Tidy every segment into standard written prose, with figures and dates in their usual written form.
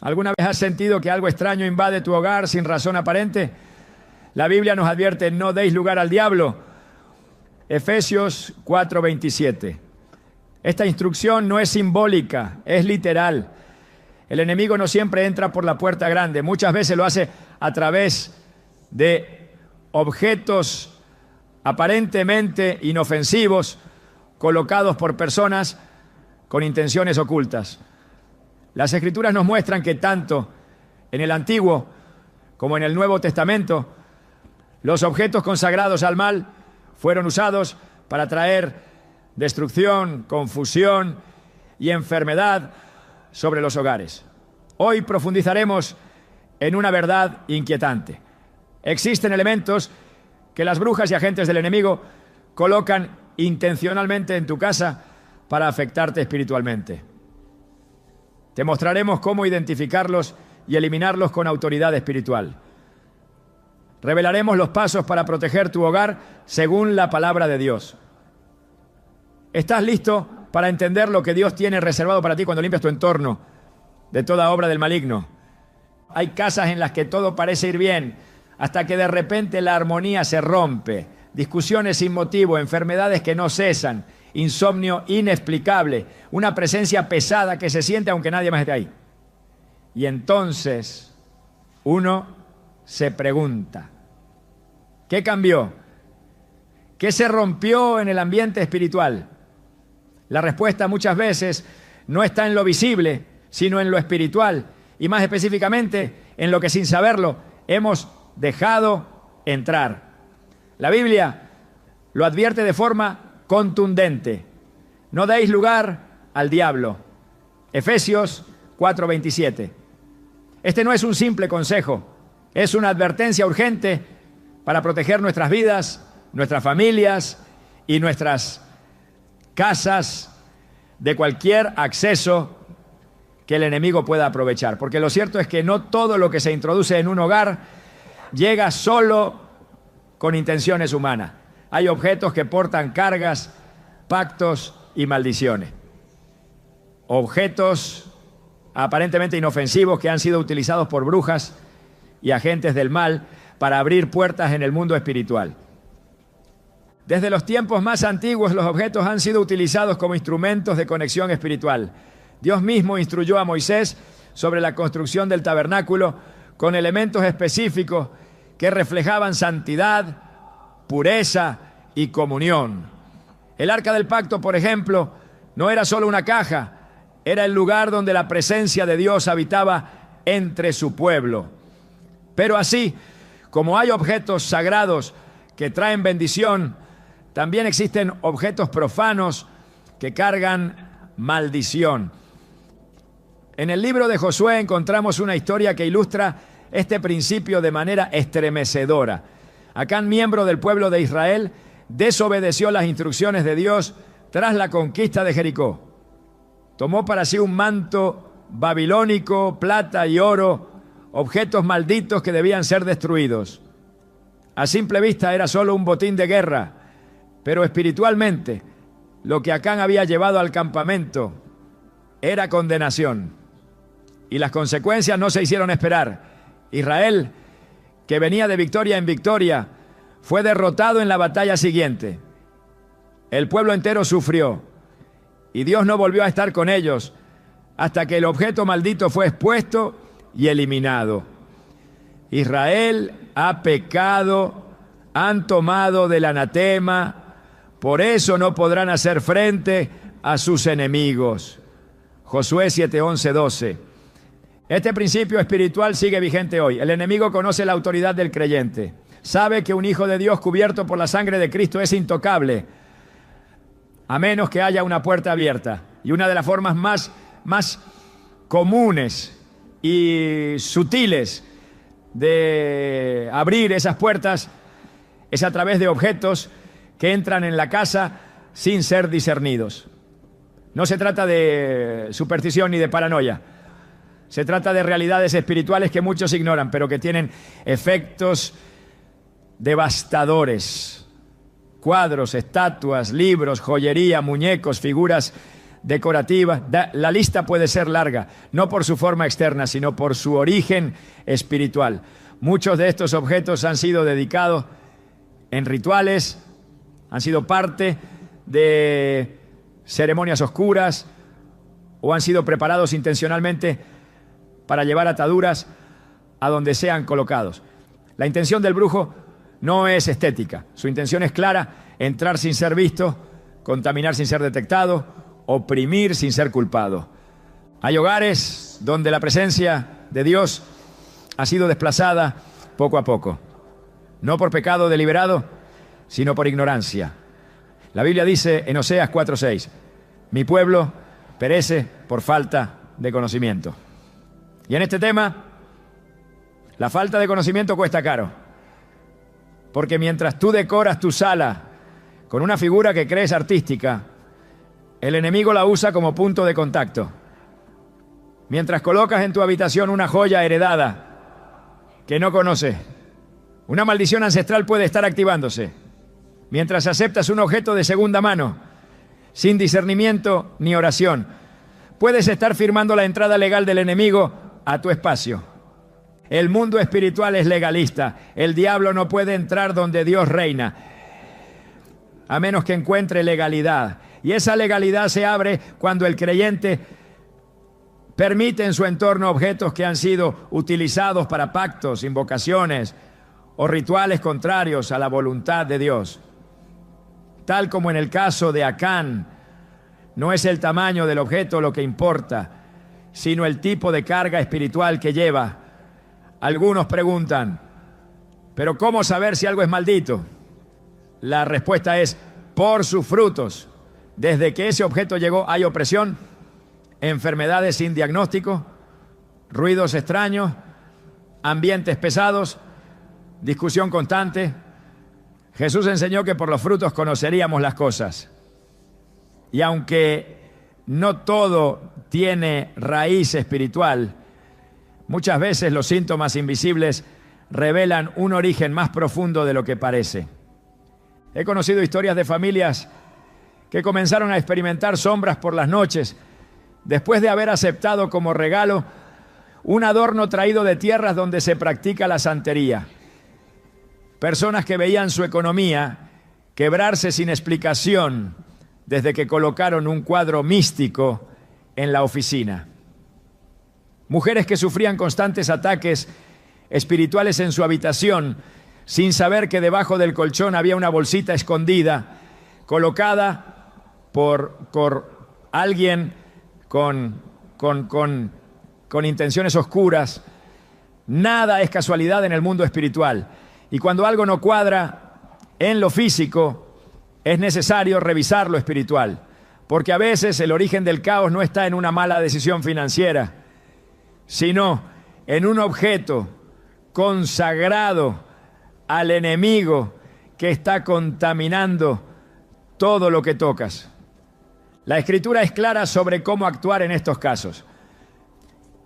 ¿Alguna vez has sentido que algo extraño invade tu hogar sin razón aparente? La Biblia nos advierte: no deis lugar al diablo. Efesios 4:27. Esta instrucción no es simbólica, es literal. El enemigo no siempre entra por la puerta grande, muchas veces lo hace a través de objetos aparentemente inofensivos colocados por personas con intenciones ocultas. Las Escrituras nos muestran que tanto en el Antiguo como en el Nuevo Testamento, los objetos consagrados al mal fueron usados para traer destrucción, confusión y enfermedad sobre los hogares. Hoy profundizaremos en una verdad inquietante. Existen elementos que las brujas y agentes del enemigo colocan intencionalmente en tu casa para afectarte espiritualmente. Te mostraremos cómo identificarlos y eliminarlos con autoridad espiritual. Revelaremos los pasos para proteger tu hogar según la palabra de Dios. ¿Estás listo para entender lo que Dios tiene reservado para ti cuando limpias tu entorno de toda obra del maligno? Hay casas en las que todo parece ir bien, hasta que de repente la armonía se rompe. Discusiones sin motivo, enfermedades que no cesan, insomnio inexplicable, una presencia pesada que se siente aunque nadie más esté ahí. Y entonces uno se pregunta: ¿qué cambió? ¿Qué se rompió en el ambiente espiritual? La respuesta muchas veces no está en lo visible, sino en lo espiritual, y más específicamente en lo que sin saberlo hemos dejado entrar. La Biblia lo advierte de forma contundente: no deis lugar al diablo. Efesios 4:27. Este no es un simple consejo, es una advertencia urgente para proteger nuestras vidas, nuestras familias y nuestras casas de cualquier acceso que el enemigo pueda aprovechar. Porque lo cierto es que no todo lo que se introduce en un hogar llega solo con intenciones humanas. Hay objetos que portan cargas, pactos y maldiciones. Objetos aparentemente inofensivos que han sido utilizados por brujas y agentes del mal para abrir puertas en el mundo espiritual. Desde los tiempos más antiguos, los objetos han sido utilizados como instrumentos de conexión espiritual. Dios mismo instruyó a Moisés sobre la construcción del tabernáculo con elementos específicos que reflejaban santidad, pureza y comunión. El arca del pacto, por ejemplo, no era solo una caja, era el lugar donde la presencia de Dios habitaba entre su pueblo. Pero así como hay objetos sagrados que traen bendición, también existen objetos profanos que cargan maldición. En el libro de Josué encontramos una historia que ilustra este principio de manera estremecedora. Acán, miembro del pueblo de Israel, desobedeció las instrucciones de Dios tras la conquista de Jericó. Tomó para sí un manto babilónico, plata y oro, objetos malditos que debían ser destruidos. A simple vista era solo un botín de guerra, pero espiritualmente lo que Acán había llevado al campamento era condenación. Y las consecuencias no se hicieron esperar. Israel, que venía de victoria en victoria, fue derrotado en la batalla siguiente. El pueblo entero sufrió y Dios no volvió a estar con ellos hasta que el objeto maldito fue expuesto y eliminado. Israel ha pecado, han tomado del anatema, por eso no podrán hacer frente a sus enemigos. Josué 7:11-12. Este principio espiritual sigue vigente hoy. El enemigo conoce la autoridad del creyente. Sabe que un hijo de Dios cubierto por la sangre de Cristo es intocable, a menos que haya una puerta abierta. Y una de las formas más comunes y sutiles de abrir esas puertas es a través de objetos que entran en la casa sin ser discernidos. No se trata de superstición ni de paranoia. Se trata de realidades espirituales que muchos ignoran, pero que tienen efectos devastadores. Cuadros, estatuas, libros, joyería, muñecos, figuras decorativas. La lista puede ser larga, no por su forma externa, sino por su origen espiritual. Muchos de estos objetos han sido dedicados en rituales, han sido parte de ceremonias oscuras o han sido preparados intencionalmente para llevar ataduras a donde sean colocados. La intención del brujo no es estética, su intención es clara: entrar sin ser visto, contaminar sin ser detectado, oprimir sin ser culpado. Hay hogares donde la presencia de Dios ha sido desplazada poco a poco, no por pecado deliberado, sino por ignorancia. La Biblia dice en Oseas 4:6, mi pueblo perece por falta de conocimiento. Y en este tema, la falta de conocimiento cuesta caro, porque mientras tú decoras tu sala con una figura que crees artística, el enemigo la usa como punto de contacto. Mientras colocas en tu habitación una joya heredada que no conoces, una maldición ancestral puede estar activándose. Mientras aceptas un objeto de segunda mano, sin discernimiento ni oración, puedes estar firmando la entrada legal del enemigo a tu espacio. El mundo espiritual es legalista. El diablo no puede entrar donde Dios reina, a menos que encuentre legalidad. Y esa legalidad se abre cuando el creyente permite en su entorno objetos que han sido utilizados para pactos, invocaciones o rituales contrarios a la voluntad de Dios. Tal como en el caso de Acán, no es el tamaño del objeto lo que importa, sino el tipo de carga espiritual que lleva. Algunos preguntan, ¿pero cómo saber si algo es maldito? La respuesta es, por sus frutos. Desde que ese objeto llegó hay opresión, enfermedades sin diagnóstico, ruidos extraños, ambientes pesados, discusión constante. Jesús enseñó que por los frutos conoceríamos las cosas. Y aunque no todo tiene raíz espiritual, muchas veces los síntomas invisibles revelan un origen más profundo de lo que parece. He conocido historias de familias que comenzaron a experimentar sombras por las noches después de haber aceptado como regalo un adorno traído de tierras donde se practica la santería. Personas que veían su economía quebrarse sin explicación desde que colocaron un cuadro místico en la oficina. Mujeres que sufrían constantes ataques espirituales en su habitación sin saber que debajo del colchón había una bolsita escondida colocada por alguien con intenciones oscuras. Nada es casualidad en el mundo espiritual. Y cuando algo no cuadra en lo físico, es necesario revisar lo espiritual. Porque a veces el origen del caos no está en una mala decisión financiera, sino en un objeto consagrado al enemigo que está contaminando todo lo que tocas. La Escritura es clara sobre cómo actuar en estos casos.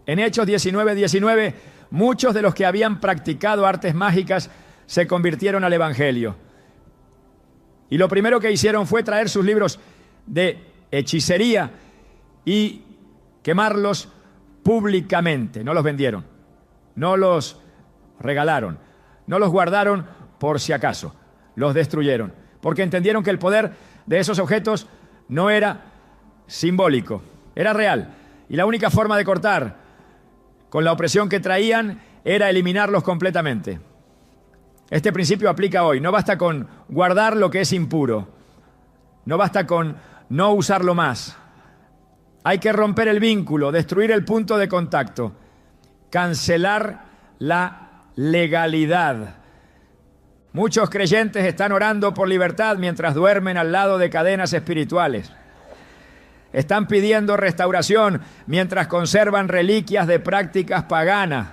En Hechos 19:19, muchos de los que habían practicado artes mágicas se convirtieron al Evangelio. Y lo primero que hicieron fue traer sus libros de hechicería y quemarlos públicamente. No los vendieron, no los regalaron, no los guardaron por si acaso, los destruyeron, porque entendieron que el poder de esos objetos no era simbólico, era real. Y la única forma de cortar con la opresión que traían era eliminarlos completamente. Este principio aplica hoy. No basta con guardar lo que es impuro, no basta con no usarlo más. Hay que romper el vínculo, destruir el punto de contacto, cancelar la legalidad. Muchos creyentes están orando por libertad mientras duermen al lado de cadenas espirituales. Están pidiendo restauración mientras conservan reliquias de prácticas paganas.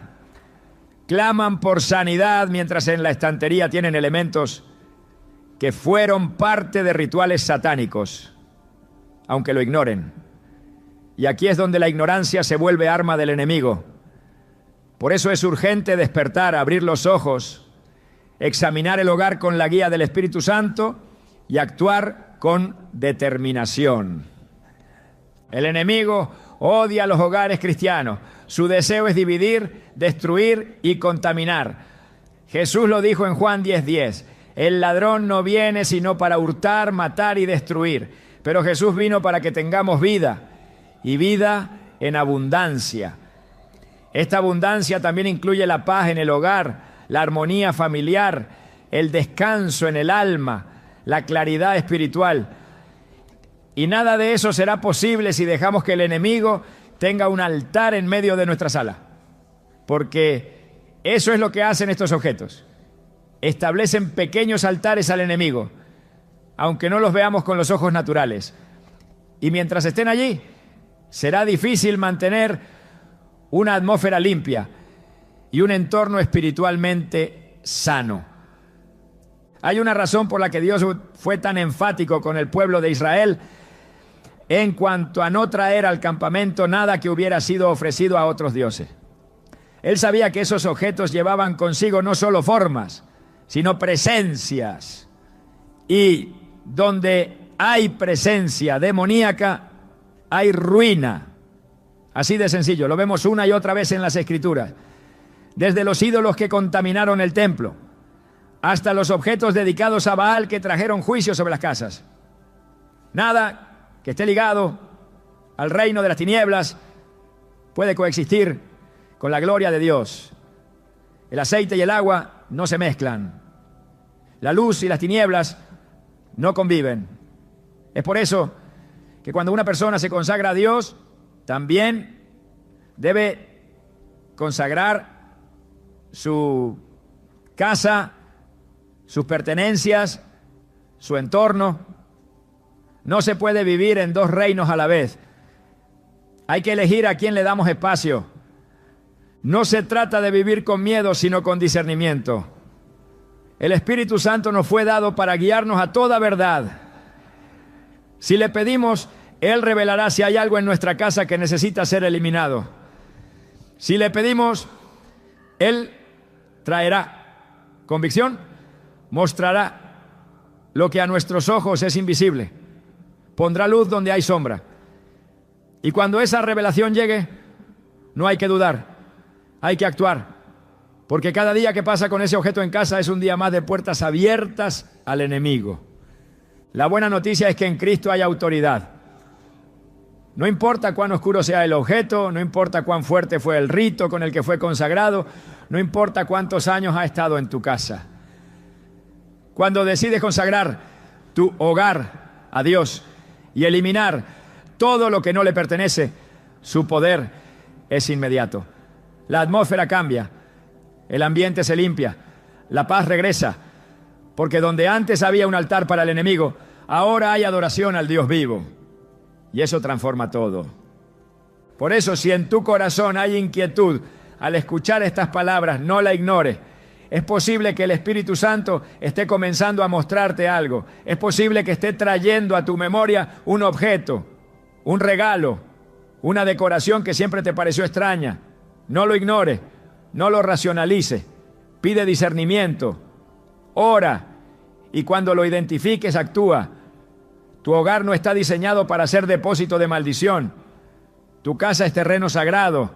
Claman por sanidad mientras en la estantería tienen elementos que fueron parte de rituales satánicos, aunque lo ignoren. Y aquí es donde la ignorancia se vuelve arma del enemigo. Por eso es urgente despertar, abrir los ojos, examinar el hogar con la guía del Espíritu Santo y actuar con determinación. El enemigo odia los hogares cristianos. Su deseo es dividir, destruir y contaminar. Jesús lo dijo en Juan 10:10. El ladrón no viene sino para hurtar, matar y destruir. Pero Jesús vino para que tengamos vida, y vida en abundancia. Esta abundancia también incluye la paz en el hogar, la armonía familiar, el descanso en el alma, la claridad espiritual. Y nada de eso será posible si dejamos que el enemigo tenga un altar en medio de nuestra sala. Porque eso es lo que hacen estos objetos. Establecen pequeños altares al enemigo, aunque no los veamos con los ojos naturales. Y mientras estén allí, será difícil mantener una atmósfera limpia y un entorno espiritualmente sano. Hay una razón por la que Dios fue tan enfático con el pueblo de Israel en cuanto a no traer al campamento nada que hubiera sido ofrecido a otros dioses. Él sabía que esos objetos llevaban consigo no solo formas, sino presencias. Y donde hay presencia demoníaca, hay ruina. Así de sencillo, lo vemos una y otra vez en las Escrituras. Desde los ídolos que contaminaron el templo, hasta los objetos dedicados a Baal que trajeron juicio sobre las casas. Nada que esté ligado al reino de las tinieblas puede coexistir con la gloria de Dios. El aceite y el agua no se mezclan. La luz y las tinieblas no conviven. Es por eso que cuando una persona se consagra a Dios, también debe consagrar su casa, sus pertenencias, su entorno. No se puede vivir en dos reinos a la vez. Hay que elegir a quién le damos espacio. No se trata de vivir con miedo, sino con discernimiento. El Espíritu Santo nos fue dado para guiarnos a toda verdad. Si le pedimos, Él revelará si hay algo en nuestra casa que necesita ser eliminado. Si le pedimos, Él traerá convicción, mostrará lo que a nuestros ojos es invisible. Pondrá luz donde hay sombra. Y cuando esa revelación llegue, no hay que dudar, hay que actuar. Porque cada día que pasa con ese objeto en casa es un día más de puertas abiertas al enemigo. La buena noticia es que en Cristo hay autoridad. No importa cuán oscuro sea el objeto, no importa cuán fuerte fue el rito con el que fue consagrado, no importa cuántos años ha estado en tu casa. Cuando decides consagrar tu hogar a Dios y eliminar todo lo que no le pertenece, su poder es inmediato. La atmósfera cambia, el ambiente se limpia, la paz regresa, porque donde antes había un altar para el enemigo, ahora hay adoración al Dios vivo. Y eso transforma todo. Por eso, si en tu corazón hay inquietud al escuchar estas palabras, no la ignores. Es posible que el Espíritu Santo esté comenzando a mostrarte algo. Es posible que esté trayendo a tu memoria un objeto, un regalo, una decoración que siempre te pareció extraña. No lo ignores, no lo racionalices. Pide discernimiento, ora, y cuando lo identifiques, actúa. Tu hogar no está diseñado para ser depósito de maldición. Tu casa es terreno sagrado.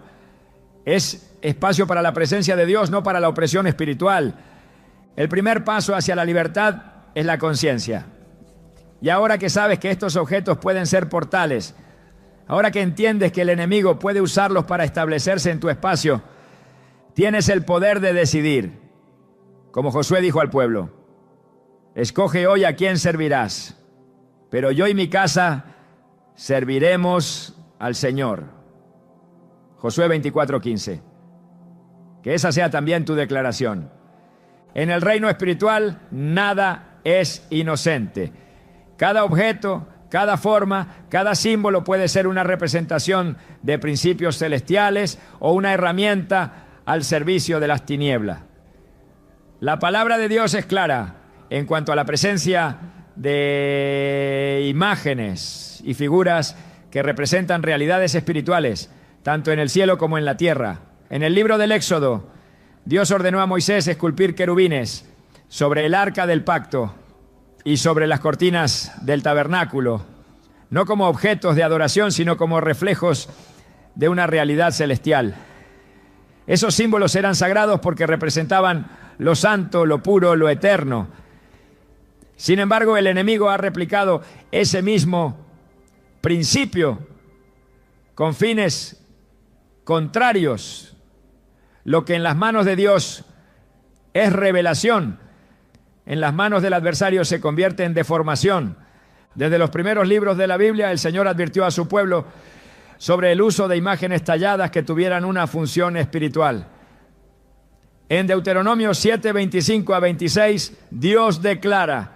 Es espacio para la presencia de Dios, no para la opresión espiritual. El primer paso hacia la libertad es la conciencia. Y ahora que sabes que estos objetos pueden ser portales, ahora que entiendes que el enemigo puede usarlos para establecerse en tu espacio, tienes el poder de decidir. Como Josué dijo al pueblo: escoge hoy a quién servirás, pero yo y mi casa serviremos al Señor. Josué 24:15. Que esa sea también tu declaración. En el reino espiritual, nada es inocente. Cada objeto, cada forma, cada símbolo puede ser una representación de principios celestiales o una herramienta al servicio de las tinieblas. La palabra de Dios es clara en cuanto a la presencia de imágenes y figuras que representan realidades espirituales, tanto en el cielo como en la tierra. En el libro del Éxodo, Dios ordenó a Moisés esculpir querubines sobre el arca del pacto y sobre las cortinas del tabernáculo. no como objetos de adoración, sino como reflejos de una realidad celestial. Esos símbolos eran sagrados porque representaban lo santo, lo puro, lo eterno. Sin embargo, el enemigo ha replicado ese mismo principio con fines contrarios. Lo que en las manos de Dios es revelación, en las manos del adversario se convierte en deformación. Desde los primeros libros de la Biblia, el Señor advirtió a su pueblo sobre el uso de imágenes talladas que tuvieran una función espiritual. En Deuteronomio 7, 25 a 26, Dios declara: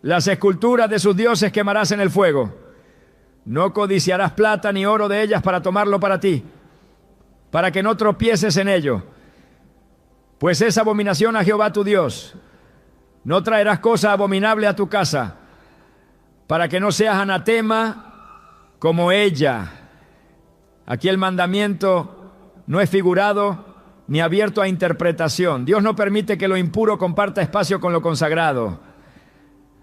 las esculturas de sus dioses quemarás en el fuego. No codiciarás plata ni oro de ellas para tomarlo para ti, para que no tropieces en ello, pues es abominación a Jehová tu Dios. No traerás cosa abominable a tu casa, para que no seas anatema como ella. Aquí el mandamiento no es figurado ni abierto a interpretación. Dios no permite que lo impuro comparta espacio con lo consagrado.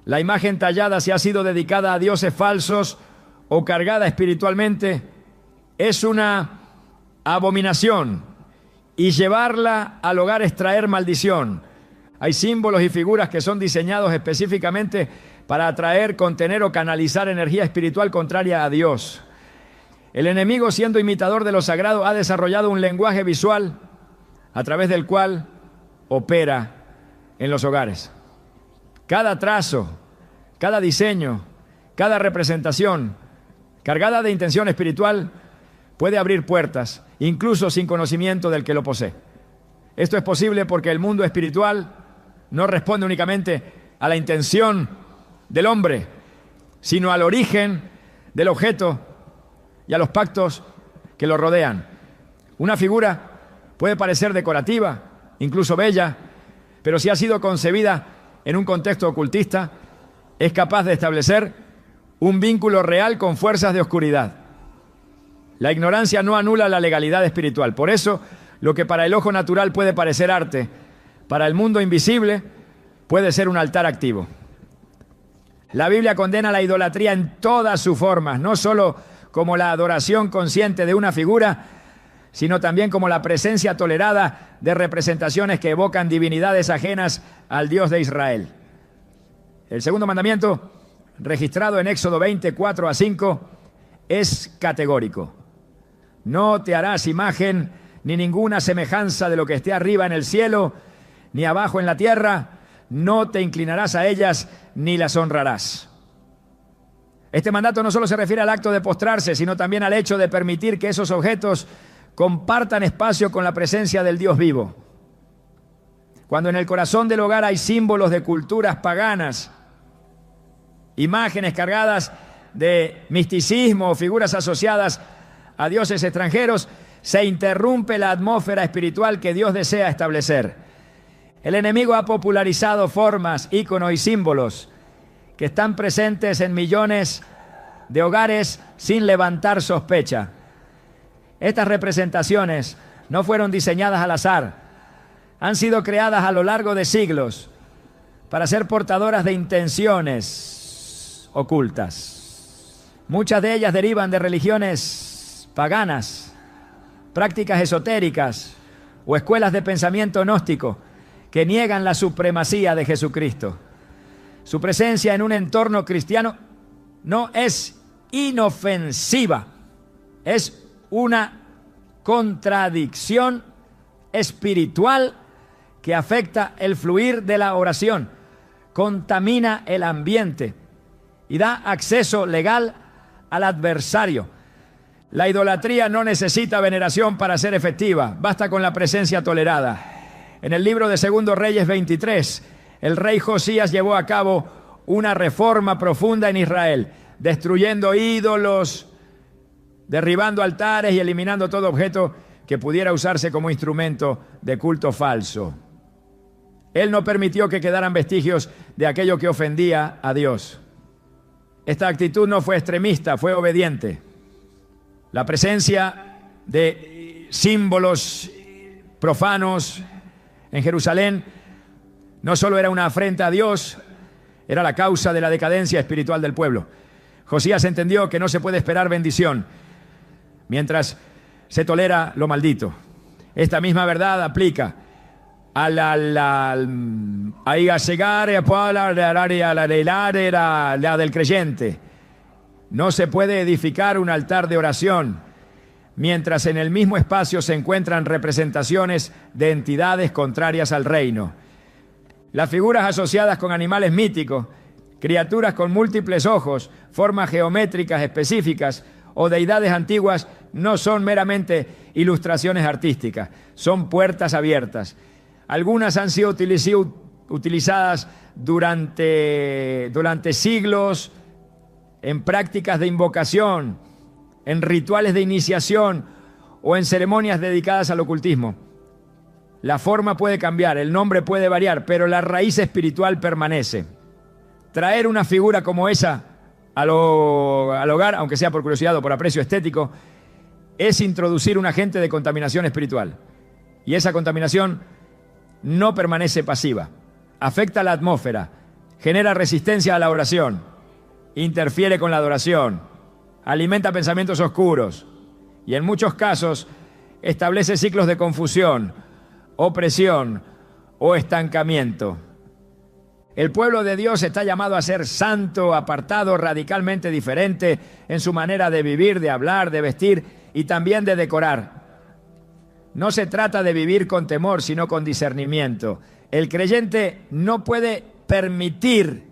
La imagen tallada, si ha sido dedicada a dioses falsos o cargada espiritualmente, es una abominación, y llevarla al hogar es traer maldición. Hay símbolos y figuras que son diseñados específicamente para atraer, contener o canalizar energía espiritual contraria a Dios. El enemigo, siendo imitador de lo sagrado, ha desarrollado un lenguaje visual a través del cual opera en los hogares. Cada trazo, cada diseño, cada representación cargada de intención espiritual puede abrir puertas, incluso sin conocimiento del que lo posee. Esto es posible porque el mundo espiritual no responde únicamente a la intención del hombre, sino al origen del objeto y a los pactos que lo rodean. Una figura puede parecer decorativa, incluso bella, pero si ha sido concebida en un contexto ocultista, es capaz de establecer un vínculo real con fuerzas de oscuridad. La ignorancia no anula la legalidad espiritual. Por eso, lo que para el ojo natural puede parecer arte, para el mundo invisible puede ser un altar activo. La Biblia condena la idolatría en todas sus formas, no solo como la adoración consciente de una figura, sino también como la presencia tolerada de representaciones que evocan divinidades ajenas al Dios de Israel. El segundo mandamiento, registrado en Éxodo 20, 4 a 5, es categórico. No te harás imagen ni ninguna semejanza de lo que esté arriba en el cielo, ni abajo en la tierra. No te inclinarás a ellas, ni las honrarás. Este mandato no solo se refiere al acto de postrarse, sino también al hecho de permitir que esos objetos compartan espacio con la presencia del Dios vivo. Cuando en el corazón del hogar hay símbolos de culturas paganas, imágenes cargadas de misticismo o figuras asociadas a dioses extranjeros, se interrumpe la atmósfera espiritual que Dios desea establecer. El enemigo ha popularizado formas, íconos y símbolos que están presentes en millones de hogares sin levantar sospecha. Estas representaciones no fueron diseñadas al azar, han sido creadas a lo largo de siglos para ser portadoras de intenciones ocultas. Muchas de ellas derivan de religiones paganas, prácticas esotéricas o escuelas de pensamiento gnóstico que niegan la supremacía de Jesucristo. Su presencia en un entorno cristiano no es inofensiva, es una contradicción espiritual que afecta el fluir de la oración, contamina el ambiente y da acceso legal al adversario. La idolatría no necesita veneración para ser efectiva, basta con la presencia tolerada. En el libro de 2 Reyes 23, el rey Josías llevó a cabo una reforma profunda en Israel, destruyendo ídolos, derribando altares y eliminando todo objeto que pudiera usarse como instrumento de culto falso. Él no permitió que quedaran vestigios de aquello que ofendía a Dios. Esta actitud no fue extremista, fue obediente. La presencia de símbolos profanos en Jerusalén no solo era una afrenta a Dios, era la causa de la decadencia espiritual del pueblo. Josías entendió que no se puede esperar bendición mientras se tolera lo maldito. Esta misma verdad aplica a la del creyente. No se puede edificar un altar de oración mientras en el mismo espacio se encuentran representaciones de entidades contrarias al reino. Las figuras asociadas con animales míticos, criaturas con múltiples ojos, formas geométricas específicas o deidades antiguas no son meramente ilustraciones artísticas, son puertas abiertas. Algunas han sido utilizadas durante siglos en prácticas de invocación, en rituales de iniciación o en ceremonias dedicadas al ocultismo. La forma puede cambiar, el nombre puede variar, pero la raíz espiritual permanece. Traer una figura como esa al hogar, aunque sea por curiosidad o por aprecio estético, es introducir un agente de contaminación espiritual. Y esa contaminación no permanece pasiva. Afecta la atmósfera, genera resistencia a la oración, interfiere con la adoración, alimenta pensamientos oscuros y en muchos casos establece ciclos de confusión, opresión o estancamiento. El pueblo de Dios está llamado a ser santo, apartado, radicalmente diferente en su manera de vivir, de hablar, de vestir y también de decorar. No se trata de vivir con temor, sino con discernimiento. El creyente no puede permitir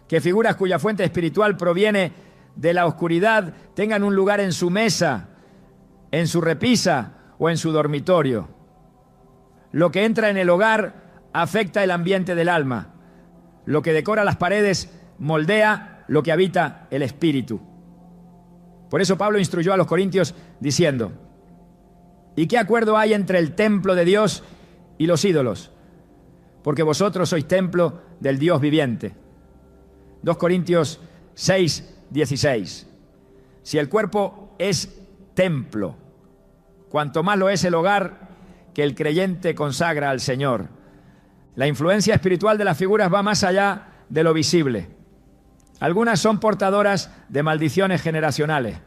que figuras cuya fuente espiritual proviene de la oscuridad tengan un lugar en su mesa, en su repisa o en su dormitorio. Lo que entra en el hogar afecta el ambiente del alma. Lo que decora las paredes moldea lo que habita el espíritu. Por eso Pablo instruyó a los corintios diciendo: ¿y qué acuerdo hay entre el templo de Dios y los ídolos? Porque vosotros sois templo del Dios viviente. 2 Corintios 6:16. Si el cuerpo es templo, cuanto más lo es el hogar que el creyente consagra al Señor. La influencia espiritual de las figuras va más allá de lo visible. Algunas son portadoras de maldiciones generacionales.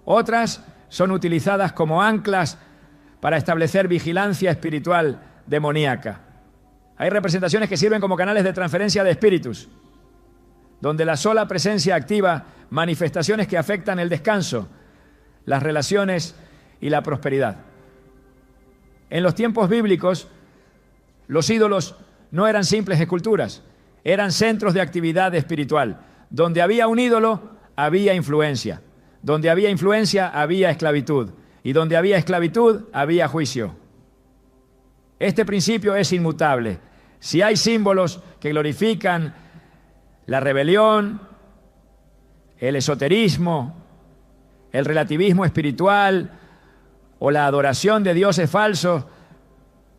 Otras son utilizadas como anclas para establecer vigilancia espiritual demoníaca. Hay representaciones que sirven como canales de transferencia de espíritus, donde la sola presencia activa manifestaciones que afectan el descanso, las relaciones y la prosperidad. En los tiempos bíblicos, los ídolos no eran simples esculturas, eran centros de actividad espiritual. Donde había un ídolo, había influencia. Donde había influencia, había esclavitud. Y donde había esclavitud, había juicio. Este principio es inmutable. Si hay símbolos que glorifican la rebelión, el esoterismo, el relativismo espiritual o la adoración de dioses falsos,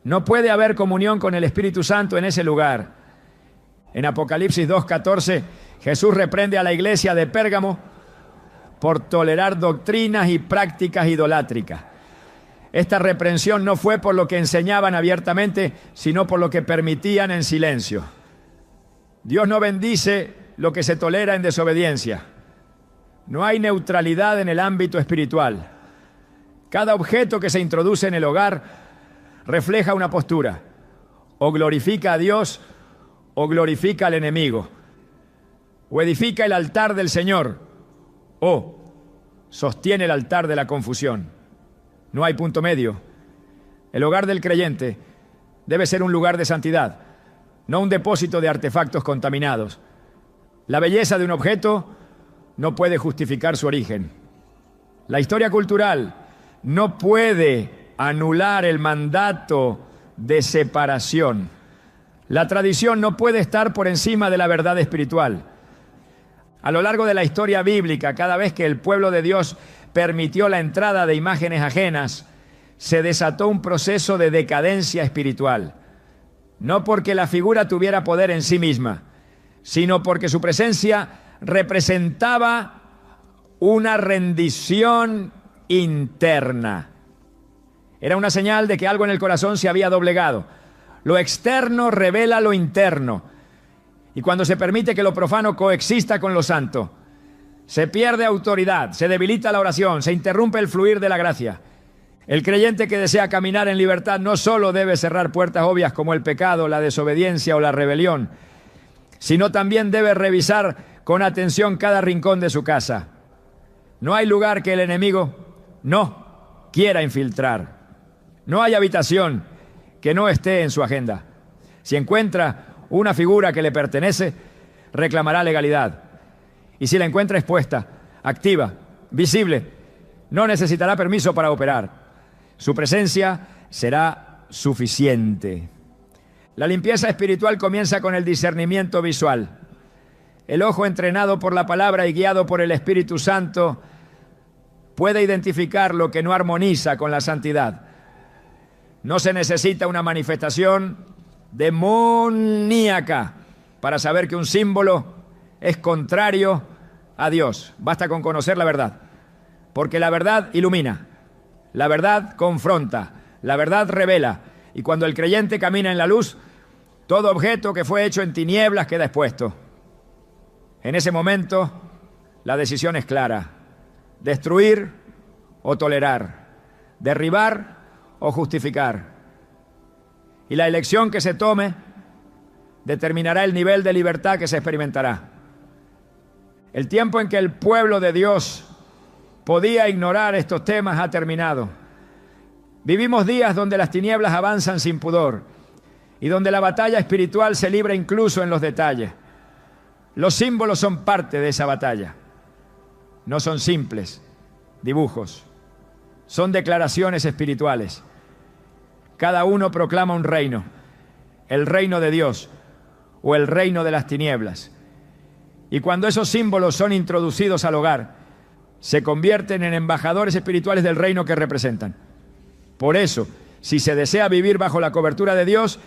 no puede haber comunión con el Espíritu Santo en ese lugar. En Apocalipsis 2:14, Jesús reprende a la iglesia de Pérgamo por tolerar doctrinas y prácticas idolátricas. Esta reprensión no fue por lo que enseñaban abiertamente, sino por lo que permitían en silencio. Dios no bendice lo que se tolera en desobediencia. No hay neutralidad en el ámbito espiritual. Cada objeto que se introduce en el hogar refleja una postura. O glorifica a Dios o glorifica al enemigo. O edifica el altar del Señor o sostiene el altar de la confusión. No hay punto medio. El hogar del creyente debe ser un lugar de santidad, no un depósito de artefactos contaminados. La belleza de un objeto no puede justificar su origen. La historia cultural no puede anular el mandato de separación. La tradición no puede estar por encima de la verdad espiritual. A lo largo de la historia bíblica, cada vez que el pueblo de Dios permitió la entrada de imágenes ajenas, se desató un proceso de decadencia espiritual. No porque la figura tuviera poder en sí misma, sino porque su presencia representaba una rendición interna. Era una señal de que algo en el corazón se había doblegado. Lo externo revela lo interno. Y cuando se permite que lo profano coexista con lo santo, Se pierde autoridad, se debilita la oración, se interrumpe el fluir de la gracia. El creyente que desea caminar en libertad no solo debe cerrar puertas obvias como el pecado, la desobediencia o la rebelión, sino también debe revisar con atención cada rincón de su casa. No hay lugar que el enemigo no quiera infiltrar. No hay habitación que no esté en su agenda. Si encuentra una figura que le pertenece, reclamará legalidad. Y si la encuentra expuesta, activa, visible, no necesitará permiso para operar. Su presencia será suficiente. La limpieza espiritual comienza con el discernimiento visual. El ojo entrenado por la palabra y guiado por el Espíritu Santo puede identificar lo que no armoniza con la santidad. No se necesita una manifestación demoníaca para saber que un símbolo es contrario a Dios. Basta con conocer la verdad, porque la verdad ilumina, la verdad confronta, la verdad revela, y cuando el creyente camina en la luz, todo objeto que fue hecho en tinieblas queda expuesto. En ese momento, la decisión es clara: destruir o tolerar, derribar o justificar. Y la elección que se tome determinará el nivel de libertad que se experimentará. El tiempo en que el pueblo de Dios podía ignorar estos temas ha terminado. Vivimos días donde las tinieblas avanzan sin pudor y donde la batalla espiritual se libra incluso en los detalles. Los símbolos son parte de esa batalla. No son simples dibujos, son declaraciones espirituales. Cada uno proclama un reino, el reino de Dios o el reino de las tinieblas. Y cuando esos símbolos son introducidos al hogar, se convierten en embajadores espirituales del reino que representan. Por eso, si se desea vivir bajo la cobertura de Dios,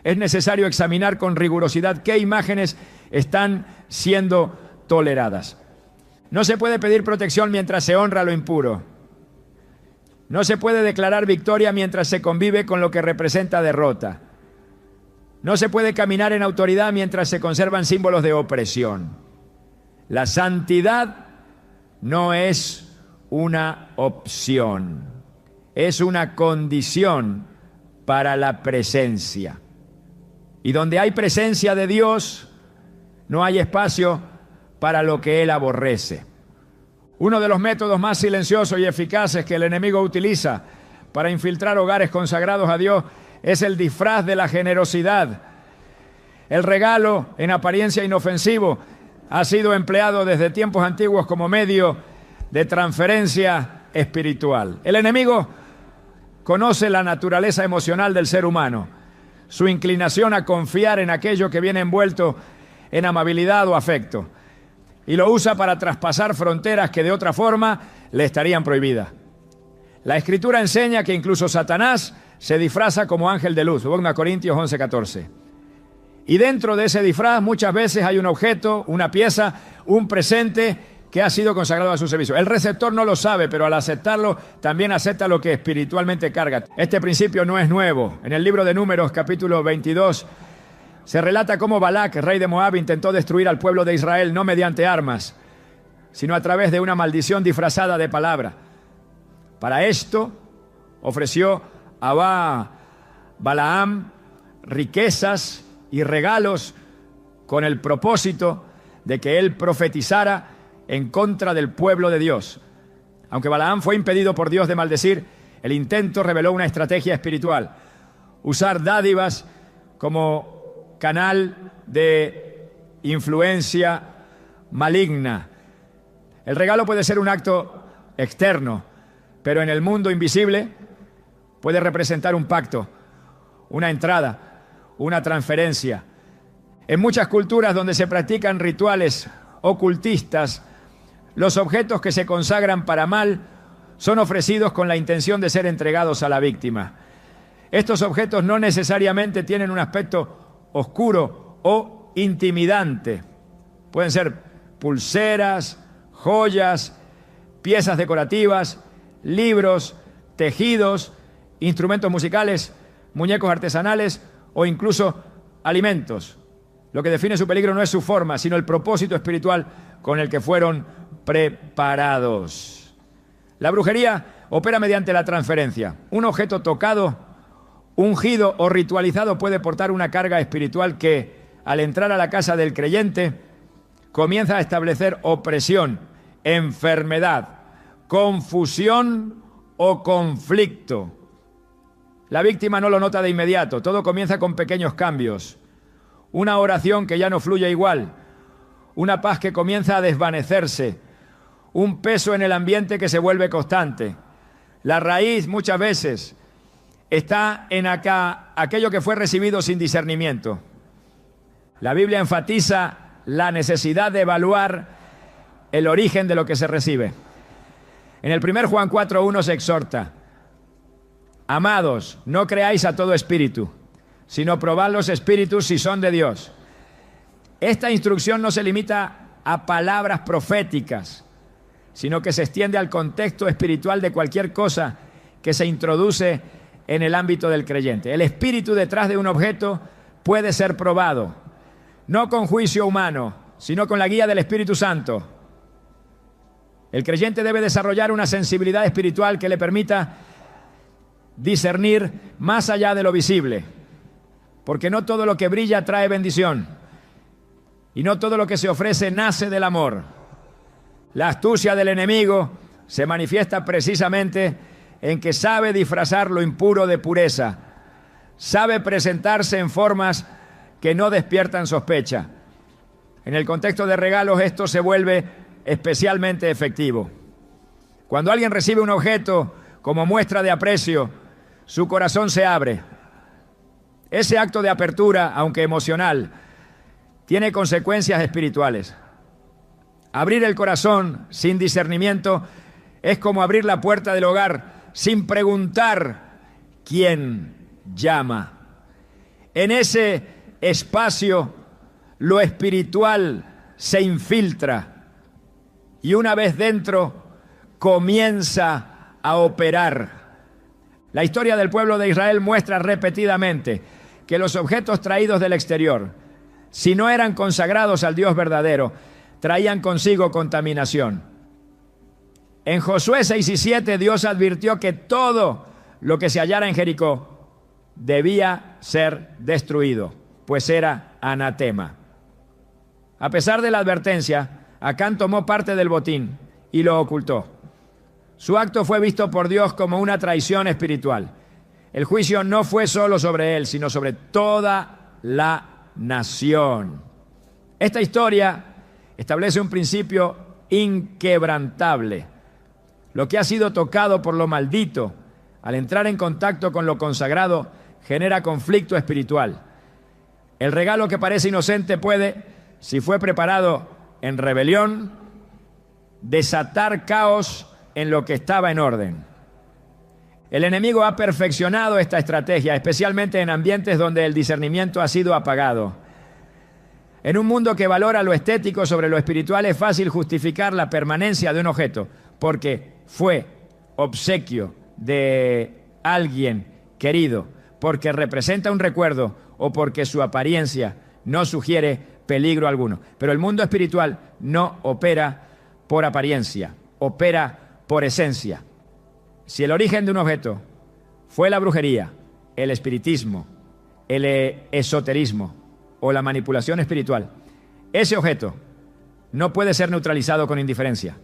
es necesario examinar con rigurosidad qué imágenes están siendo toleradas. No se puede pedir protección mientras se honra lo impuro. No se puede declarar victoria mientras se convive con lo que representa derrota. No se puede caminar en autoridad mientras se conservan símbolos de opresión. La santidad no es una opción, es una condición para la presencia. Y donde hay presencia de Dios, no hay espacio para lo que Él aborrece. Uno de los métodos más silenciosos y eficaces que el enemigo utiliza para infiltrar hogares consagrados a Dios es el disfraz de la generosidad. El regalo, en apariencia inofensivo, ha sido empleado desde tiempos antiguos como medio de transferencia espiritual. El enemigo conoce la naturaleza emocional del ser humano, su inclinación a confiar en aquello que viene envuelto en amabilidad o afecto, y lo usa para traspasar fronteras que de otra forma le estarían prohibidas. La Escritura enseña que incluso Satanás se disfraza como ángel de luz, 2 Corintios 11:14. Y dentro de ese disfraz muchas veces hay un objeto, una pieza, un presente que ha sido consagrado a su servicio. El receptor no lo sabe, pero al aceptarlo también acepta lo que espiritualmente carga. Este principio no es nuevo. En el libro de Números, capítulo 22, se relata cómo Balac, rey de Moab, intentó destruir al pueblo de Israel no mediante armas, sino a través de una maldición disfrazada de palabra. Para esto ofreció a Balaam riquezas y regalos con el propósito de que él profetizara en contra del pueblo de Dios. Aunque Balaam fue impedido por Dios de maldecir, el intento reveló una estrategia espiritual: usar dádivas como canal de influencia maligna. El regalo puede ser un acto externo, pero en el mundo invisible puede representar un pacto, una entrada, una transferencia. En muchas culturas donde se practican rituales ocultistas, los objetos que se consagran para mal son ofrecidos con la intención de ser entregados a la víctima. Estos objetos no necesariamente tienen un aspecto oscuro o intimidante. Pueden ser pulseras, joyas, piezas decorativas, libros, tejidos, instrumentos musicales, muñecos artesanales o incluso alimentos. Lo que define su peligro no es su forma, sino el propósito espiritual con el que fueron preparados. La brujería opera mediante la transferencia. Un objeto tocado, ungido o ritualizado puede portar una carga espiritual que, al entrar a la casa del creyente, comienza a establecer opresión, enfermedad, confusión o conflicto. La víctima no lo nota de inmediato, todo comienza con pequeños cambios. Una oración que ya no fluye igual, una paz que comienza a desvanecerse, un peso en el ambiente que se vuelve constante. La raíz muchas veces está en aquello que fue recibido sin discernimiento. La Biblia enfatiza la necesidad de evaluar el origen de lo que se recibe. En el 1 Juan 4:1 se exhorta: amados, no creáis a todo espíritu, sino probad los espíritus si son de Dios. Esta instrucción no se limita a palabras proféticas, sino que se extiende al contexto espiritual de cualquier cosa que se introduce en el ámbito del creyente. El espíritu detrás de un objeto puede ser probado, no con juicio humano, sino con la guía del Espíritu Santo. El creyente debe desarrollar una sensibilidad espiritual que le permita discernir más allá de lo visible, porque no todo lo que brilla trae bendición y no todo lo que se ofrece nace del amor. La astucia del enemigo se manifiesta precisamente en que sabe disfrazar lo impuro de pureza, sabe presentarse en formas que no despiertan sospecha. En el contexto de regalos esto se vuelve especialmente efectivo. Cuando alguien recibe un objeto como muestra de aprecio, su corazón se abre. Ese acto de apertura, aunque emocional, tiene consecuencias espirituales. Abrir el corazón sin discernimiento es como abrir la puerta del hogar sin preguntar quién llama. En ese espacio, lo espiritual se infiltra y una vez dentro comienza a operar. La historia del pueblo de Israel muestra repetidamente que los objetos traídos del exterior, si no eran consagrados al Dios verdadero, traían consigo contaminación. En Josué 6:7 Dios advirtió que todo lo que se hallara en Jericó debía ser destruido, pues era anatema. A pesar de la advertencia, Acán tomó parte del botín y lo ocultó. Su acto fue visto por Dios como una traición espiritual. El juicio no fue solo sobre él, sino sobre toda la nación. Esta historia establece un principio inquebrantable. Lo que ha sido tocado por lo maldito, al entrar en contacto con lo consagrado, genera conflicto espiritual. El regalo que parece inocente puede, si fue preparado en rebelión, desatar caos en lo que estaba en orden. El enemigo ha perfeccionado esta estrategia, especialmente en ambientes donde el discernimiento ha sido apagado. En un mundo que valora lo estético sobre lo espiritual, es fácil justificar la permanencia de un objeto porque fue obsequio de alguien querido, porque representa un recuerdo o porque su apariencia no sugiere peligro alguno. Pero el mundo espiritual no opera por apariencia, opera por esencia. Si el origen de un objeto fue la brujería, el espiritismo, el esoterismo o la manipulación espiritual, ese objeto no puede ser neutralizado con indiferencia.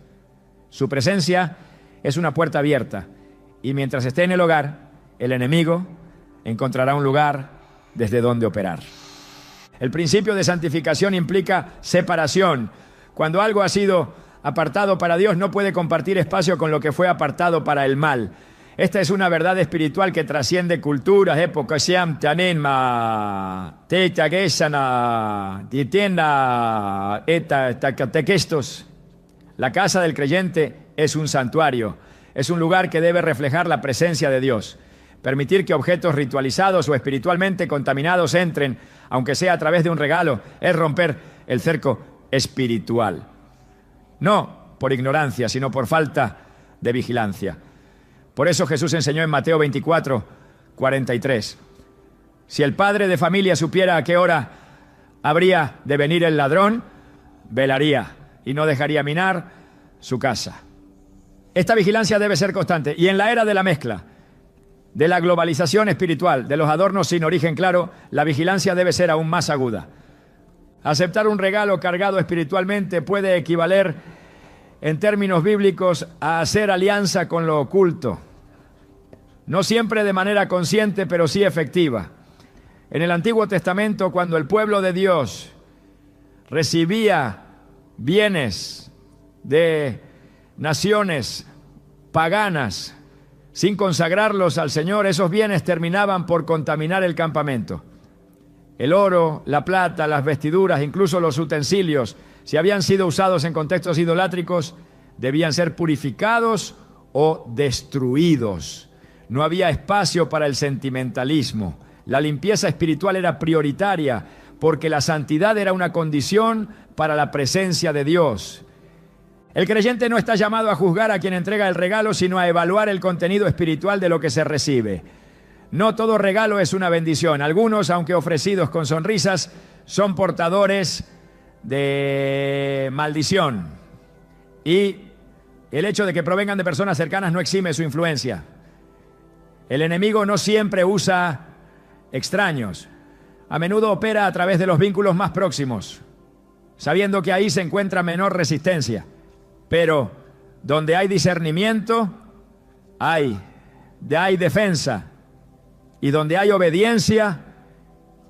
Su presencia es una puerta abierta y mientras esté en el hogar, el enemigo encontrará un lugar desde donde operar. El principio de santificación implica separación. Cuando algo ha sido apartado para Dios, no puede compartir espacio con lo que fue apartado para el mal. Esta es una verdad espiritual que trasciende culturas, épocas, La casa del creyente es un santuario, es un lugar que debe reflejar la presencia de Dios. Permitir que objetos ritualizados o espiritualmente contaminados entren, aunque sea a través de un regalo, es romper el cerco espiritual. No por ignorancia, sino por falta de vigilancia. Por eso Jesús enseñó en Mateo 24:43. Si el padre de familia supiera a qué hora habría de venir el ladrón, velaría y no dejaría minar su casa. Esta vigilancia debe ser constante. Y en la era de la mezcla, de la globalización espiritual, de los adornos sin origen claro, la vigilancia debe ser aún más aguda. Aceptar un regalo cargado espiritualmente puede equivaler, en términos bíblicos, a hacer alianza con lo oculto. No siempre de manera consciente, pero sí efectiva. En el Antiguo Testamento, cuando el pueblo de Dios recibía bienes de naciones paganas sin consagrarlos al Señor, esos bienes terminaban por contaminar el campamento. El oro, la plata, las vestiduras, incluso los utensilios, si habían sido usados en contextos idolátricos, debían ser purificados o destruidos. No había espacio para el sentimentalismo. La limpieza espiritual era prioritaria porque la santidad era una condición para la presencia de Dios. El creyente no está llamado a juzgar a quien entrega el regalo, sino a evaluar el contenido espiritual de lo que se recibe. No todo regalo es una bendición. Algunos, aunque ofrecidos con sonrisas, son portadores de maldición. Y el hecho de que provengan de personas cercanas no exime su influencia. El enemigo no siempre usa extraños. A menudo opera a través de los vínculos más próximos, sabiendo que ahí se encuentra menor resistencia. Pero donde hay discernimiento, hay defensa. Y donde hay obediencia,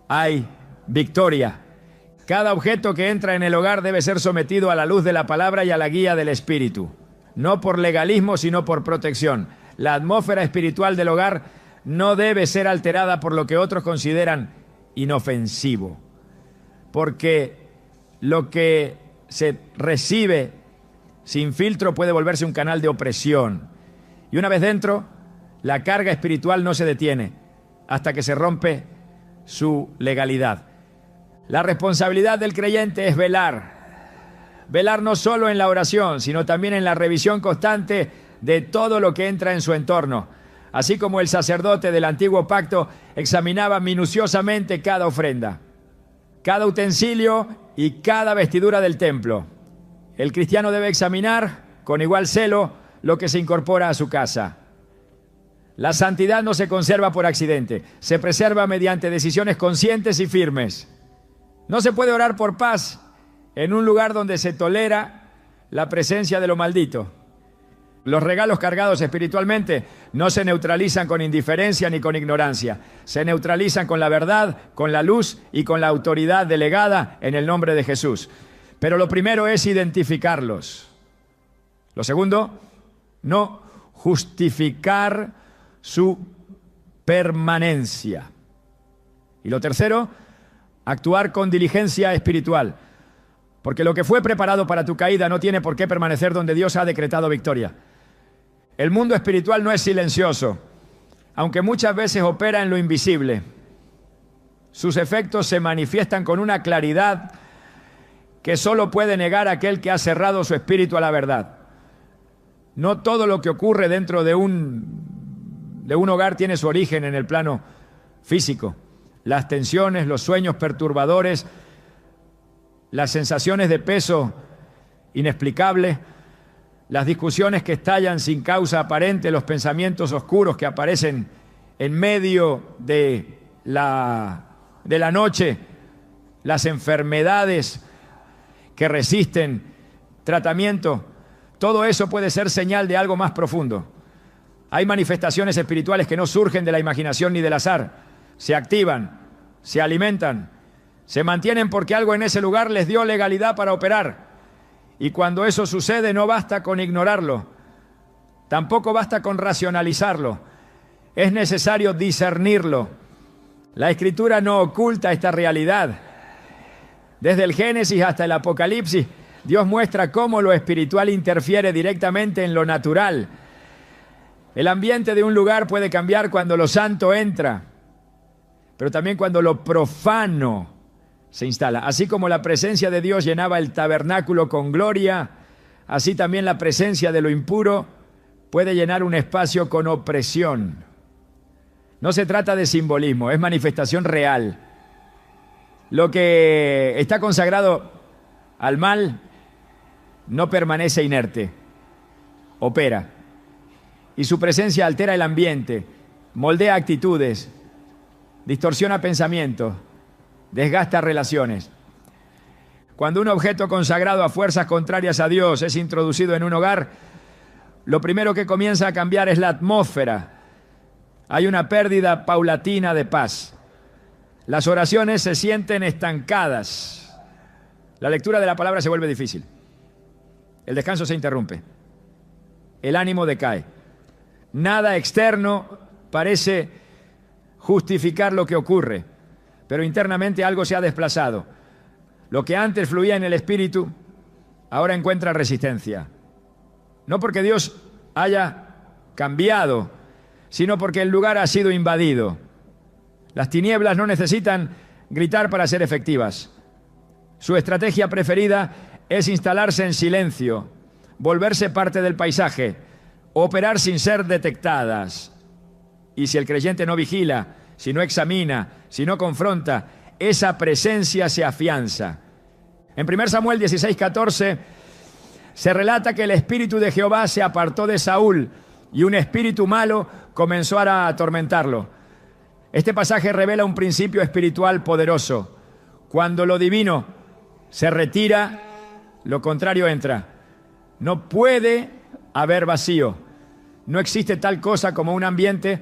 hay victoria. Cada objeto que entra en el hogar debe ser sometido a la luz de la palabra y a la guía del Espíritu. No por legalismo, sino por protección. La atmósfera espiritual del hogar no debe ser alterada por lo que otros consideran inofensivo. Porque lo que se recibe sin filtro puede volverse un canal de opresión. Y una vez dentro, la carga espiritual no se detiene hasta que se rompe su legalidad. La responsabilidad del creyente es velar. Velar no solo en la oración, sino también en la revisión constante de todo lo que entra en su entorno. Así como el sacerdote del antiguo pacto examinaba minuciosamente cada ofrenda, cada utensilio y cada vestidura del templo. El cristiano debe examinar con igual celo lo que se incorpora a su casa. La santidad no se conserva por accidente, se preserva mediante decisiones conscientes y firmes. No se puede orar por paz en un lugar donde se tolera la presencia de lo maldito. Los regalos cargados espiritualmente no se neutralizan con indiferencia ni con ignorancia. Se neutralizan con la verdad, con la luz y con la autoridad delegada en el nombre de Jesús. Pero lo primero es identificarlos. Lo segundo, no justificar su permanencia. Y lo tercero, actuar con diligencia espiritual. Porque lo que fue preparado para tu caída no tiene por qué permanecer donde Dios ha decretado victoria. El mundo espiritual no es silencioso, aunque muchas veces opera en lo invisible. Sus efectos se manifiestan con una claridad que solo puede negar aquel que ha cerrado su espíritu a la verdad. No todo lo que ocurre dentro de un hogar tiene su origen en el plano físico. Las tensiones, los sueños perturbadores, las sensaciones de peso inexplicable, las discusiones que estallan sin causa aparente, los pensamientos oscuros que aparecen en medio de la noche, las enfermedades que resisten tratamiento, todo eso puede ser señal de algo más profundo. Hay manifestaciones espirituales que no surgen de la imaginación ni del azar, se activan, se alimentan, se mantienen porque algo en ese lugar les dio legalidad para operar. Y cuando eso sucede no basta con ignorarlo, tampoco basta con racionalizarlo, es necesario discernirlo. La Escritura no oculta esta realidad. Desde el Génesis hasta el Apocalipsis, Dios muestra cómo lo espiritual interfiere directamente en lo natural. El ambiente de un lugar puede cambiar cuando lo santo entra, pero también cuando lo profano se instala. Así como la presencia de Dios llenaba el tabernáculo con gloria, así también la presencia de lo impuro puede llenar un espacio con opresión. No se trata de simbolismo, es manifestación real. Lo que está consagrado al mal no permanece inerte. opera. Y su presencia altera el ambiente, moldea actitudes, distorsiona pensamientos, desgasta relaciones. Cuando un objeto consagrado a fuerzas contrarias a Dios es introducido en un hogar, lo primero que comienza a cambiar es la atmósfera. Hay una pérdida paulatina de paz. Las oraciones se sienten estancadas. La lectura de la palabra se vuelve difícil. El descanso se interrumpe. El ánimo decae. Nada externo parece justificar lo que ocurre, pero internamente algo se ha desplazado. Lo que antes fluía en el espíritu, ahora encuentra resistencia. No porque Dios haya cambiado, sino porque el lugar ha sido invadido. Las tinieblas no necesitan gritar para ser efectivas. Su estrategia preferida es instalarse en silencio, volverse parte del paisaje, operar sin ser detectadas. Y si el creyente no vigila, si no examina, si no confronta, esa presencia se afianza. En 1 Samuel 16:14 se relata que el espíritu de Jehová se apartó de Saúl y un espíritu malo comenzó a atormentarlo. Este pasaje revela un principio espiritual poderoso. Cuando lo divino se retira, lo contrario entra. No puede haber vacío. No existe tal cosa como un ambiente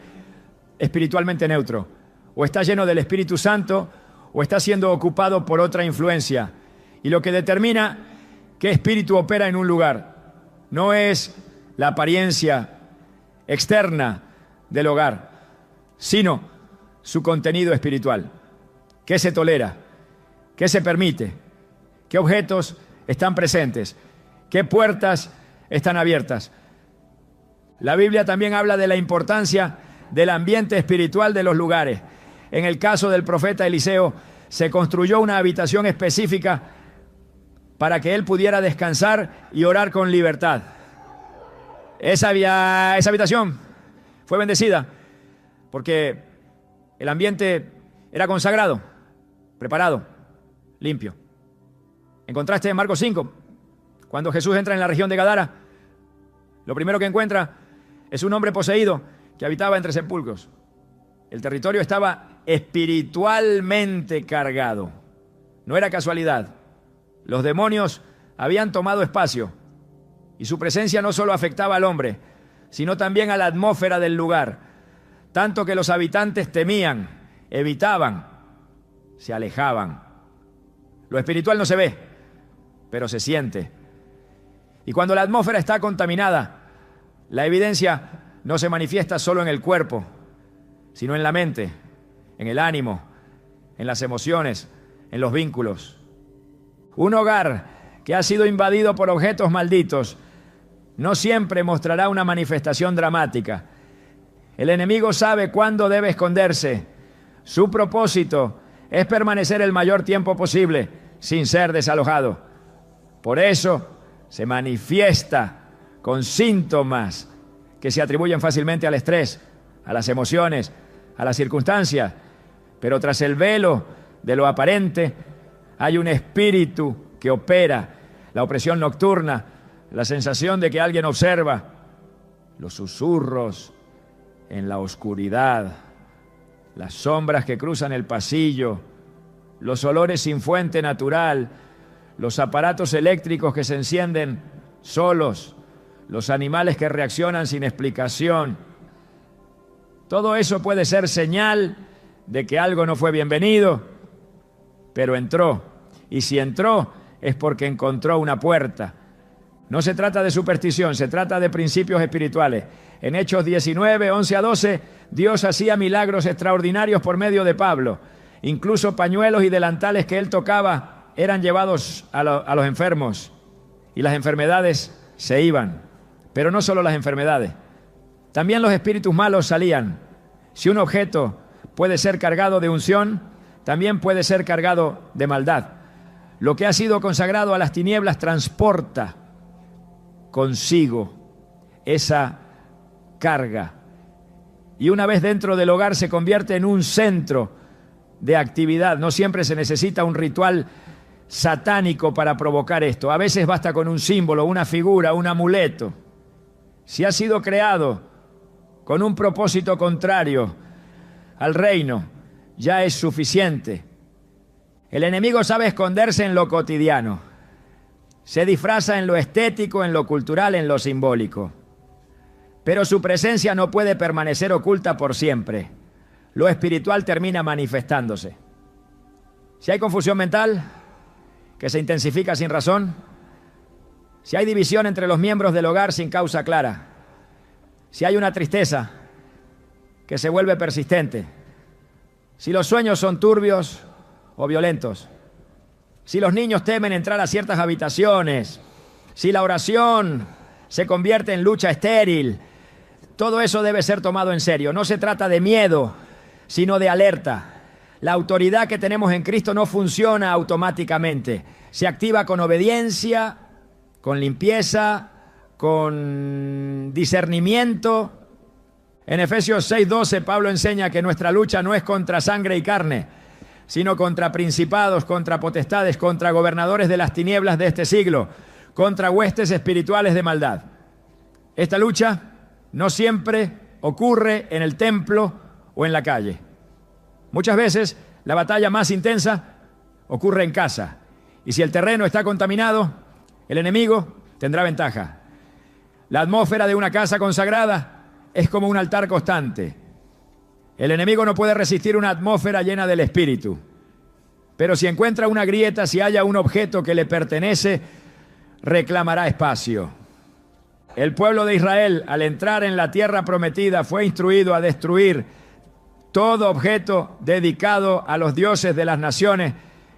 espiritualmente neutro. O está lleno del Espíritu Santo o está siendo ocupado por otra influencia. Y lo que determina qué espíritu opera en un lugar no es la apariencia externa del hogar, sino su contenido espiritual. ¿Qué se tolera? ¿Qué se permite? ¿Qué objetos están presentes? ¿Qué puertas están abiertas? La Biblia también habla de la importancia del ambiente espiritual de los lugares. En el caso del profeta Eliseo, se construyó una habitación específica para que él pudiera descansar y orar con libertad. Esa habitación fue bendecida porque el ambiente era consagrado, preparado, limpio. En contraste, en Marcos 5, cuando Jesús entra en la región de Gadara, lo primero que encuentra es un hombre poseído que habitaba entre sepulcros. El territorio estaba espiritualmente cargado. No era casualidad. Los demonios habían tomado espacio y su presencia no solo afectaba al hombre, sino también a la atmósfera del lugar, tanto que los habitantes temían, evitaban, se alejaban. Lo espiritual no se ve, pero se siente. Y cuando la atmósfera está contaminada, la evidencia no se manifiesta solo en el cuerpo, sino en la mente, en el ánimo, en las emociones, en los vínculos. Un hogar que ha sido invadido por objetos malditos no siempre mostrará una manifestación dramática. El enemigo sabe cuándo debe esconderse. Su propósito es permanecer el mayor tiempo posible sin ser desalojado. Por eso se manifiesta con síntomas que se atribuyen fácilmente al estrés, a las emociones, a las circunstancias. Pero tras el velo de lo aparente hay un espíritu que opera, la opresión nocturna, la sensación de que alguien observa, los susurros en la oscuridad, las sombras que cruzan el pasillo, los olores sin fuente natural, los aparatos eléctricos que se encienden solos, los animales que reaccionan sin explicación. Todo eso puede ser señal de que algo no fue bienvenido, pero entró. Y si entró es porque encontró una puerta. No se trata de superstición, se trata de principios espirituales. En Hechos 19, 11 a 12, Dios hacía milagros extraordinarios por medio de Pablo. Incluso pañuelos y delantales que él tocaba eran llevados a los enfermos y las enfermedades se iban. Pero no solo las enfermedades, también los espíritus malos salían. Si un objeto puede ser cargado de unción, también puede ser cargado de maldad. Lo que ha sido consagrado a las tinieblas transporta consigo esa carga. Y una vez dentro del hogar se convierte en un centro de actividad. No siempre se necesita un ritual satánico para provocar esto. A veces basta con un símbolo, una figura, un amuleto. Si has sido creado con un propósito contrario al reino, ya es suficiente. El enemigo sabe esconderse en lo cotidiano. Se disfraza en lo estético, en lo cultural, en lo simbólico. Pero su presencia no puede permanecer oculta por siempre. Lo espiritual termina manifestándose. Si hay confusión mental, que se intensifica sin razón, si hay división entre los miembros del hogar sin causa clara, si hay una tristeza que se vuelve persistente, si los sueños son turbios o violentos, si los niños temen entrar a ciertas habitaciones, si la oración se convierte en lucha estéril, todo eso debe ser tomado en serio. No se trata de miedo, sino de alerta. La autoridad que tenemos en Cristo no funciona automáticamente. Se activa con obediencia, con limpieza, con discernimiento. En Efesios 6:12, Pablo enseña que nuestra lucha no es contra sangre y carne, sino contra principados, contra potestades, contra gobernadores de las tinieblas de este siglo, contra huestes espirituales de maldad. Esta lucha no siempre ocurre en el templo o en la calle. Muchas veces la batalla más intensa ocurre en casa. Y si el terreno está contaminado, el enemigo tendrá ventaja. La atmósfera de una casa consagrada es como un altar constante. El enemigo no puede resistir una atmósfera llena del Espíritu. Pero si encuentra una grieta, si haya un objeto que le pertenece, reclamará espacio. El pueblo de Israel, al entrar en la tierra prometida, fue instruido a destruir todo objeto dedicado a los dioses de las naciones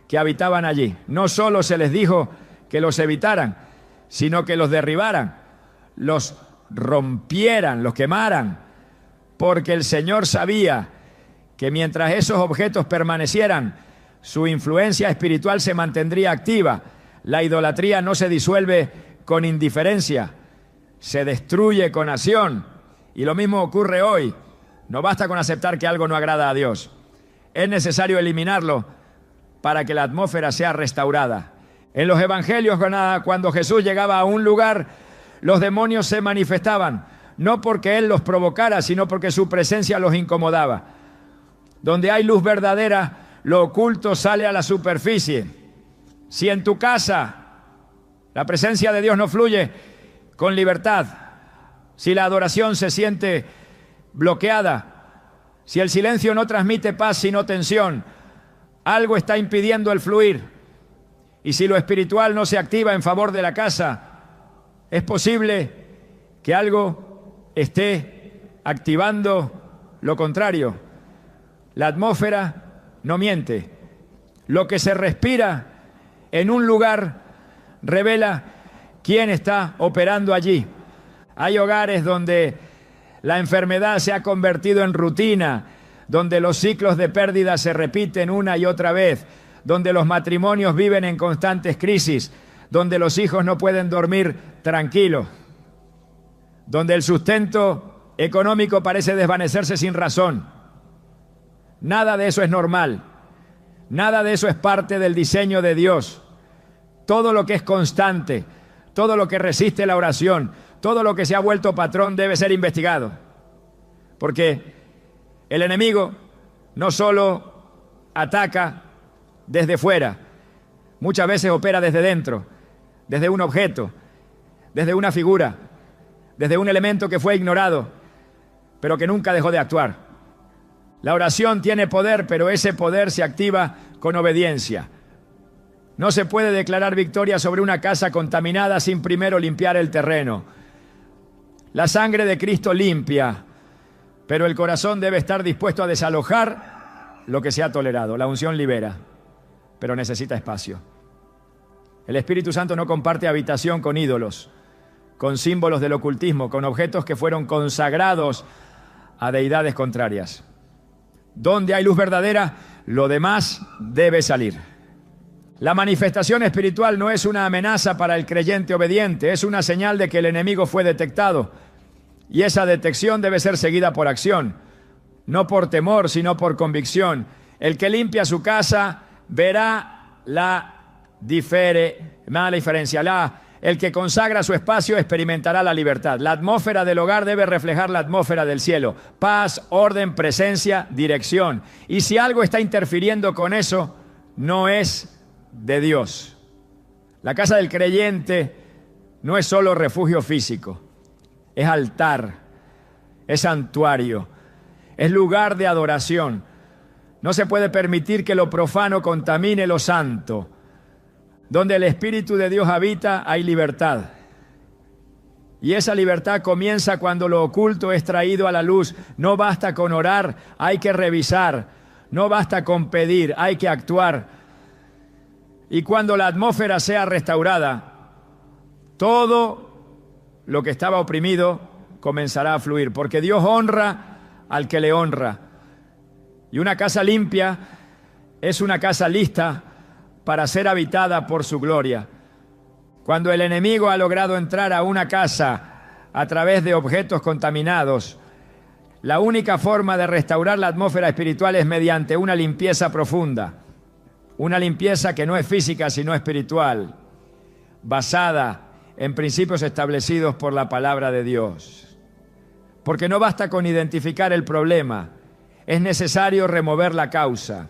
que habitaban allí. No solo se les dijo que los evitaran, sino que los derribaran, los rompieran, los quemaran, porque el Señor sabía que mientras esos objetos permanecieran, su influencia espiritual se mantendría activa. La idolatría no se disuelve con indiferencia, se destruye con acción. Y lo mismo ocurre hoy. No basta con aceptar que algo no agrada a Dios. Es necesario eliminarlo para que la atmósfera sea restaurada. En los evangelios, cuando Jesús llegaba a un lugar, los demonios se manifestaban, no porque Él los provocara, sino porque su presencia los incomodaba. Donde hay luz verdadera, lo oculto sale a la superficie. Si en tu casa la presencia de Dios no fluye con libertad, si la adoración se siente bloqueada, si el silencio no transmite paz sino tensión, algo está impidiendo el fluir. Y si lo espiritual no se activa en favor de la casa, es posible que algo esté activando lo contrario. La atmósfera no miente. Lo que se respira en un lugar revela quién está operando allí. Hay hogares donde la enfermedad se ha convertido en rutina, donde los ciclos de pérdida se repiten una y otra vez, donde los matrimonios viven en constantes crisis, donde los hijos no pueden dormir tranquilos, donde el sustento económico parece desvanecerse sin razón. Nada de eso es normal, nada de eso es parte del diseño de Dios. Todo lo que es constante, todo lo que resiste la oración, todo lo que se ha vuelto patrón debe ser investigado. Porque el enemigo no solo ataca desde fuera, muchas veces opera desde dentro, desde un objeto, desde una figura, desde un elemento que fue ignorado, pero que nunca dejó de actuar. La oración tiene poder, pero ese poder se activa con obediencia. No se puede declarar victoria sobre una casa contaminada sin primero limpiar el terreno. La sangre de Cristo limpia, pero el corazón debe estar dispuesto a desalojar lo que se ha tolerado. La unción libera, pero necesita espacio. El Espíritu Santo no comparte habitación con ídolos, con símbolos del ocultismo, con objetos que fueron consagrados a deidades contrarias. Donde hay luz verdadera, lo demás debe salir. La manifestación espiritual no es una amenaza para el creyente obediente, es una señal de que el enemigo fue detectado. Y esa detección debe ser seguida por acción, no por temor, sino por convicción. El que limpia su casa verá la diferencia. el que consagra su espacio experimentará la libertad. La atmósfera del hogar debe reflejar la atmósfera del cielo. Paz, orden, presencia, dirección. Y si algo está interfiriendo con eso, no es de Dios. La casa del creyente no es solo refugio físico, es altar, es santuario, es lugar de adoración. No se puede permitir que lo profano contamine lo santo. Donde el Espíritu de Dios habita, hay libertad. Y esa libertad comienza cuando lo oculto es traído a la luz. No basta con orar, hay que revisar. No basta con pedir, hay que actuar. Y cuando la atmósfera sea restaurada, todo lo que estaba oprimido comenzará a fluir, porque Dios honra al que le honra. Y una casa limpia es una casa lista para ser habitada por su gloria. Cuando el enemigo ha logrado entrar a una casa a través de objetos contaminados, la única forma de restaurar la atmósfera espiritual es mediante una limpieza profunda. Una limpieza que no es física, sino espiritual, basada en principios establecidos por la palabra de Dios. Porque no basta con identificar el problema, es necesario remover la causa.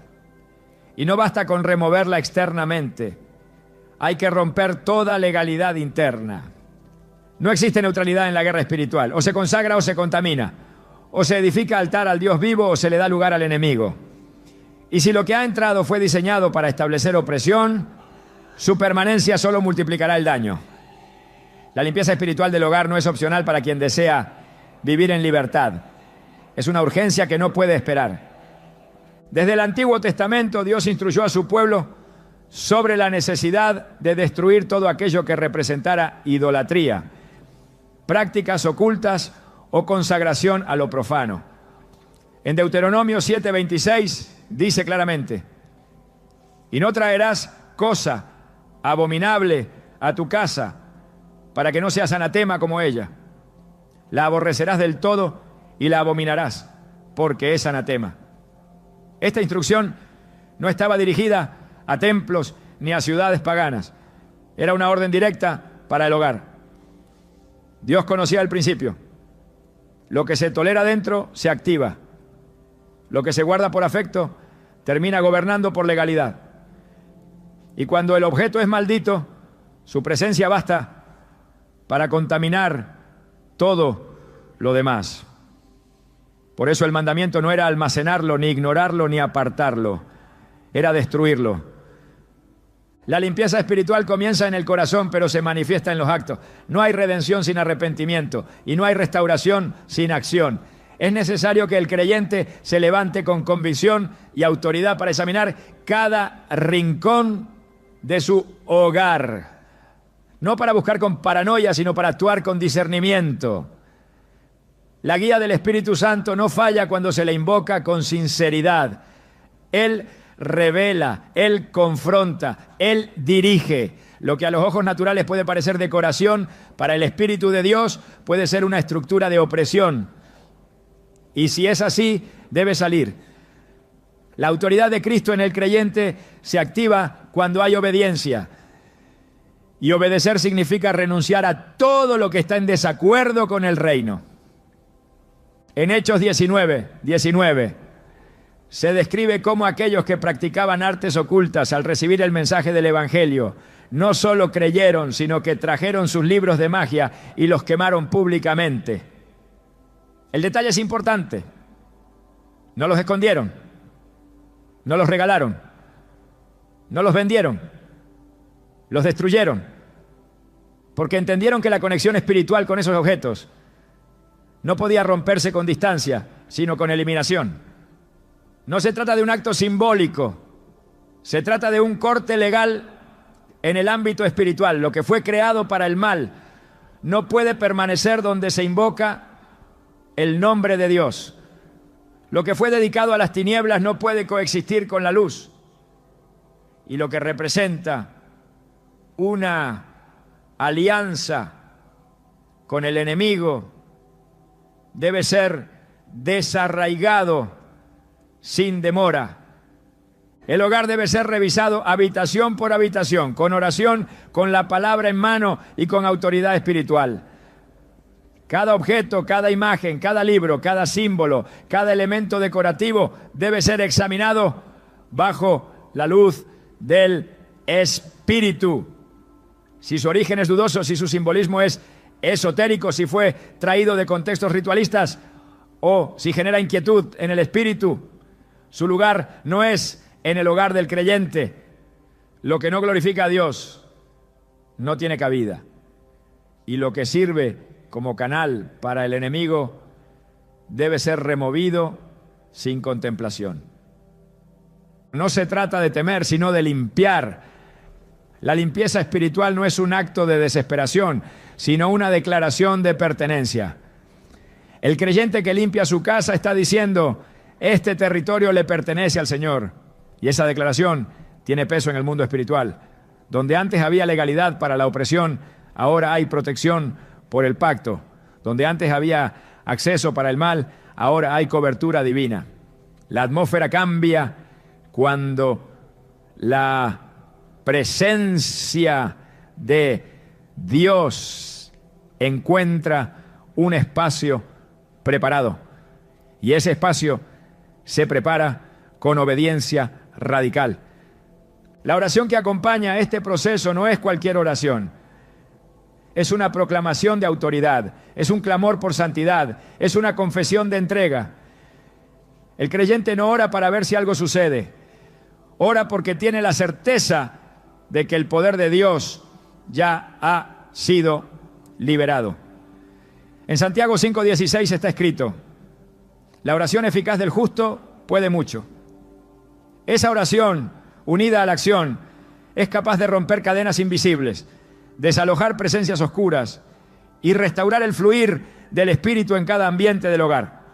Y no basta con removerla externamente, hay que romper toda legalidad interna. No existe neutralidad en la guerra espiritual, o se consagra o se contamina, o se edifica altar al Dios vivo o se le da lugar al enemigo. Y si lo que ha entrado fue diseñado para establecer opresión, su permanencia solo multiplicará el daño. La limpieza espiritual del hogar no es opcional para quien desea vivir en libertad. Es una urgencia que no puede esperar. Desde el Antiguo Testamento, Dios instruyó a su pueblo sobre la necesidad de destruir todo aquello que representara idolatría, prácticas ocultas o consagración a lo profano. En Deuteronomio 7:26 dice claramente: y no traerás cosa abominable a tu casa, para que no seas anatema como ella. La aborrecerás del todo y la abominarás, porque es anatema. Esta instrucción no estaba dirigida a templos ni a ciudades paganas. Era una orden directa para el hogar. Dios conocía el principio. Lo que se tolera dentro se activa. Lo que se guarda por afecto termina gobernando por legalidad. Y cuando el objeto es maldito, su presencia basta para contaminar todo lo demás. Por eso el mandamiento no era almacenarlo, ni ignorarlo, ni apartarlo. Era destruirlo. La limpieza espiritual comienza en el corazón, pero se manifiesta en los actos. No hay redención sin arrepentimiento y no hay restauración sin acción. Es necesario que el creyente se levante con convicción y autoridad para examinar cada rincón de su hogar. No para buscar con paranoia, sino para actuar con discernimiento. La guía del Espíritu Santo no falla cuando se le invoca con sinceridad. Él revela, Él confronta, Él dirige. Lo que a los ojos naturales puede parecer decoración, para el Espíritu de Dios puede ser una estructura de opresión. Y si es así, debe salir. La autoridad de Cristo en el creyente se activa cuando hay obediencia. Y obedecer significa renunciar a todo lo que está en desacuerdo con el reino. En Hechos 19, se describe cómo aquellos que practicaban artes ocultas al recibir el mensaje del Evangelio no solo creyeron, sino que trajeron sus libros de magia y los quemaron públicamente. El detalle es importante. No los escondieron, no los regalaron, no los vendieron, los destruyeron, porque entendieron que la conexión espiritual con esos objetos no podía romperse con distancia, sino con eliminación. No se trata de un acto simbólico, se trata de un corte legal en el ámbito espiritual. Lo que fue creado para el mal no puede permanecer donde se invoca el nombre de Dios. Lo que fue dedicado a las tinieblas no puede coexistir con la luz. Y lo que representa una alianza con el enemigo debe ser desarraigado sin demora. El hogar debe ser revisado habitación por habitación, con oración, con la palabra en mano y con autoridad espiritual. Cada objeto, cada imagen, cada libro, cada símbolo, cada elemento decorativo debe ser examinado bajo la luz del Espíritu. Si su origen es dudoso, si su simbolismo es esotérico, si fue traído de contextos ritualistas o si genera inquietud en el espíritu, su lugar no es en el hogar del creyente. Lo que no glorifica a Dios no tiene cabida. Y lo que sirve como canal para el enemigo debe ser removido sin contemplación. No se trata de temer, sino de limpiar. La limpieza espiritual no es un acto de desesperación, sino una declaración de pertenencia. El creyente que limpia su casa está diciendo: este territorio le pertenece al Señor. Y esa declaración tiene peso en el mundo espiritual. Donde antes había legalidad para la opresión, ahora hay protección por el pacto. Donde antes había acceso para el mal, ahora hay cobertura divina. La atmósfera cambia cuando la presencia de Dios encuentra un espacio preparado. Y ese espacio se prepara con obediencia radical. La oración que acompaña a este proceso no es cualquier oración. Es una proclamación de autoridad, es un clamor por santidad, es una confesión de entrega. El creyente no ora para ver si algo sucede. Ora porque tiene la certeza de que el poder de Dios ya ha sido liberado. En Santiago 5:16 está escrito: la oración eficaz del justo puede mucho. Esa oración, unida a la acción, es capaz de romper cadenas invisibles, desalojar presencias oscuras y restaurar el fluir del Espíritu en cada ambiente del hogar.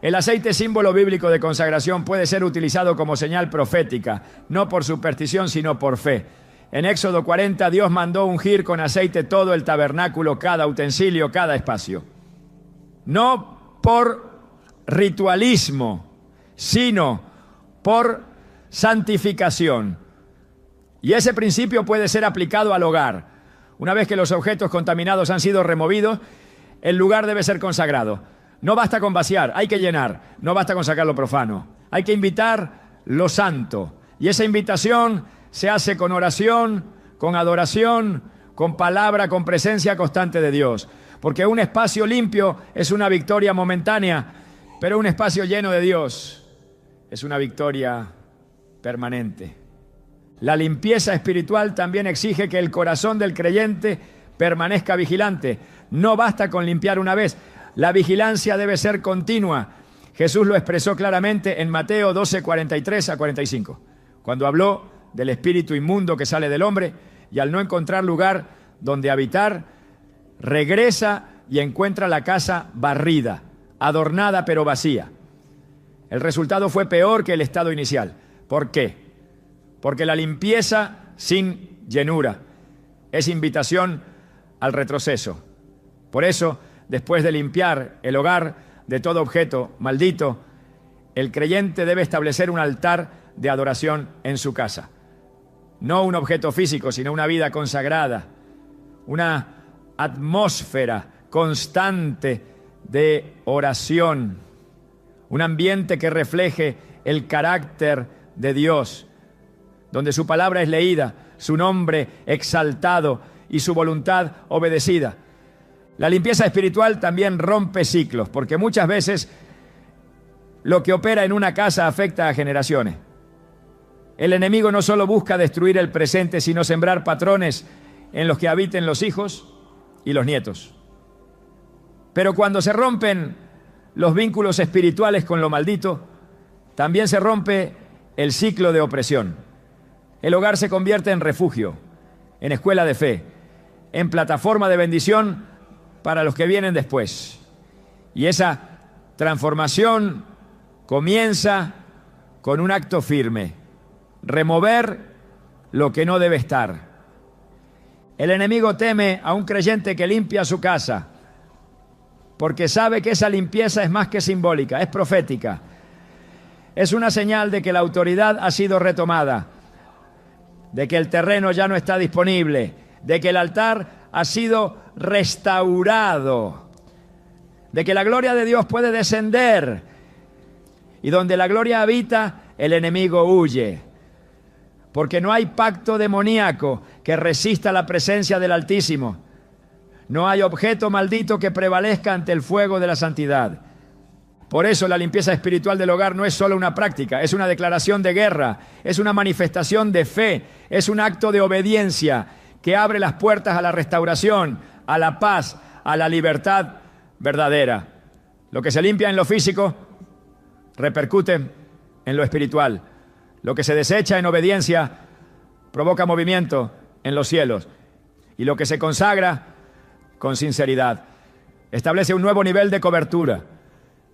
El aceite, símbolo bíblico de consagración, puede ser utilizado como señal profética, no por superstición, sino por fe. En Éxodo 40, Dios mandó ungir con aceite todo el tabernáculo, cada utensilio, cada espacio. No por ritualismo, sino por santificación. Y ese principio puede ser aplicado al hogar. Una vez que los objetos contaminados han sido removidos, el lugar debe ser consagrado. No basta con vaciar, hay que llenar. No basta con sacar lo profano. Hay que invitar lo santo. Y esa invitación se hace con oración, con adoración, con palabra, con presencia constante de Dios. Porque un espacio limpio es una victoria momentánea, pero un espacio lleno de Dios es una victoria permanente. La limpieza espiritual también exige que el corazón del creyente permanezca vigilante. No basta con limpiar una vez. La vigilancia debe ser continua. Jesús lo expresó claramente en Mateo 12:43-45, cuando habló del espíritu inmundo que sale del hombre y al no encontrar lugar donde habitar, regresa y encuentra la casa barrida, adornada pero vacía. El resultado fue peor que el estado inicial. ¿Por qué? Porque la limpieza sin llenura es invitación al retroceso. Por eso, después de limpiar el hogar de todo objeto maldito, el creyente debe establecer un altar de adoración en su casa. No un objeto físico, sino una vida consagrada, una atmósfera constante de oración, un ambiente que refleje el carácter de Dios, donde su palabra es leída, su nombre exaltado y su voluntad obedecida. La limpieza espiritual también rompe ciclos, porque muchas veces lo que opera en una casa afecta a generaciones. El enemigo no solo busca destruir el presente, sino sembrar patrones en los que habiten los hijos y los nietos. Pero cuando se rompen los vínculos espirituales con lo maldito, también se rompe el ciclo de opresión. El hogar se convierte en refugio, en escuela de fe, en plataforma de bendición para los que vienen después. Y esa transformación comienza con un acto firme: remover lo que no debe estar. El enemigo teme a un creyente que limpia su casa, porque sabe que esa limpieza es más que simbólica, es profética. Es una señal de que la autoridad ha sido retomada, de que el terreno ya no está disponible, de que el altar ha sido restaurado, de que la gloria de Dios puede descender, y donde la gloria habita, el enemigo huye, porque no hay pacto demoníaco que resista la presencia del Altísimo. No hay objeto maldito que prevalezca ante el fuego de la santidad. Por eso la limpieza espiritual del hogar no es solo una práctica, es una declaración de guerra, es una manifestación de fe, es un acto de obediencia que abre las puertas a la restauración, a la paz, a la libertad verdadera. Lo que se limpia en lo físico repercute en lo espiritual. Lo que se desecha en obediencia provoca movimiento en los cielos. Y lo que se consagra con sinceridad establece un nuevo nivel de cobertura,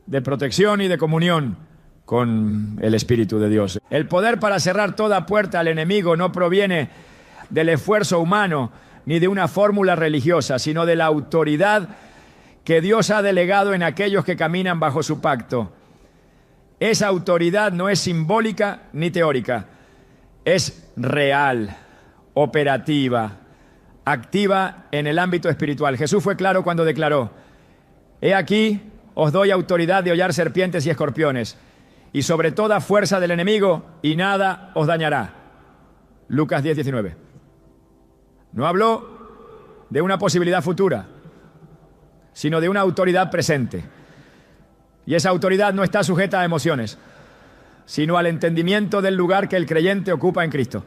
de protección y de comunión con el Espíritu de Dios. El poder para cerrar toda puerta al enemigo no proviene del esfuerzo humano ni de una fórmula religiosa, sino de la autoridad que Dios ha delegado en aquellos que caminan bajo su pacto. Esa autoridad no es simbólica ni teórica, es real, operativa, activa en el ámbito espiritual. Jesús fue claro cuando declaró: he aquí, os doy autoridad de hollar serpientes y escorpiones, y sobre toda fuerza del enemigo, y nada os dañará. Lucas 10:19. No habló de una posibilidad futura, sino de una autoridad presente. Y esa autoridad no está sujeta a emociones, sino al entendimiento del lugar que el creyente ocupa en Cristo.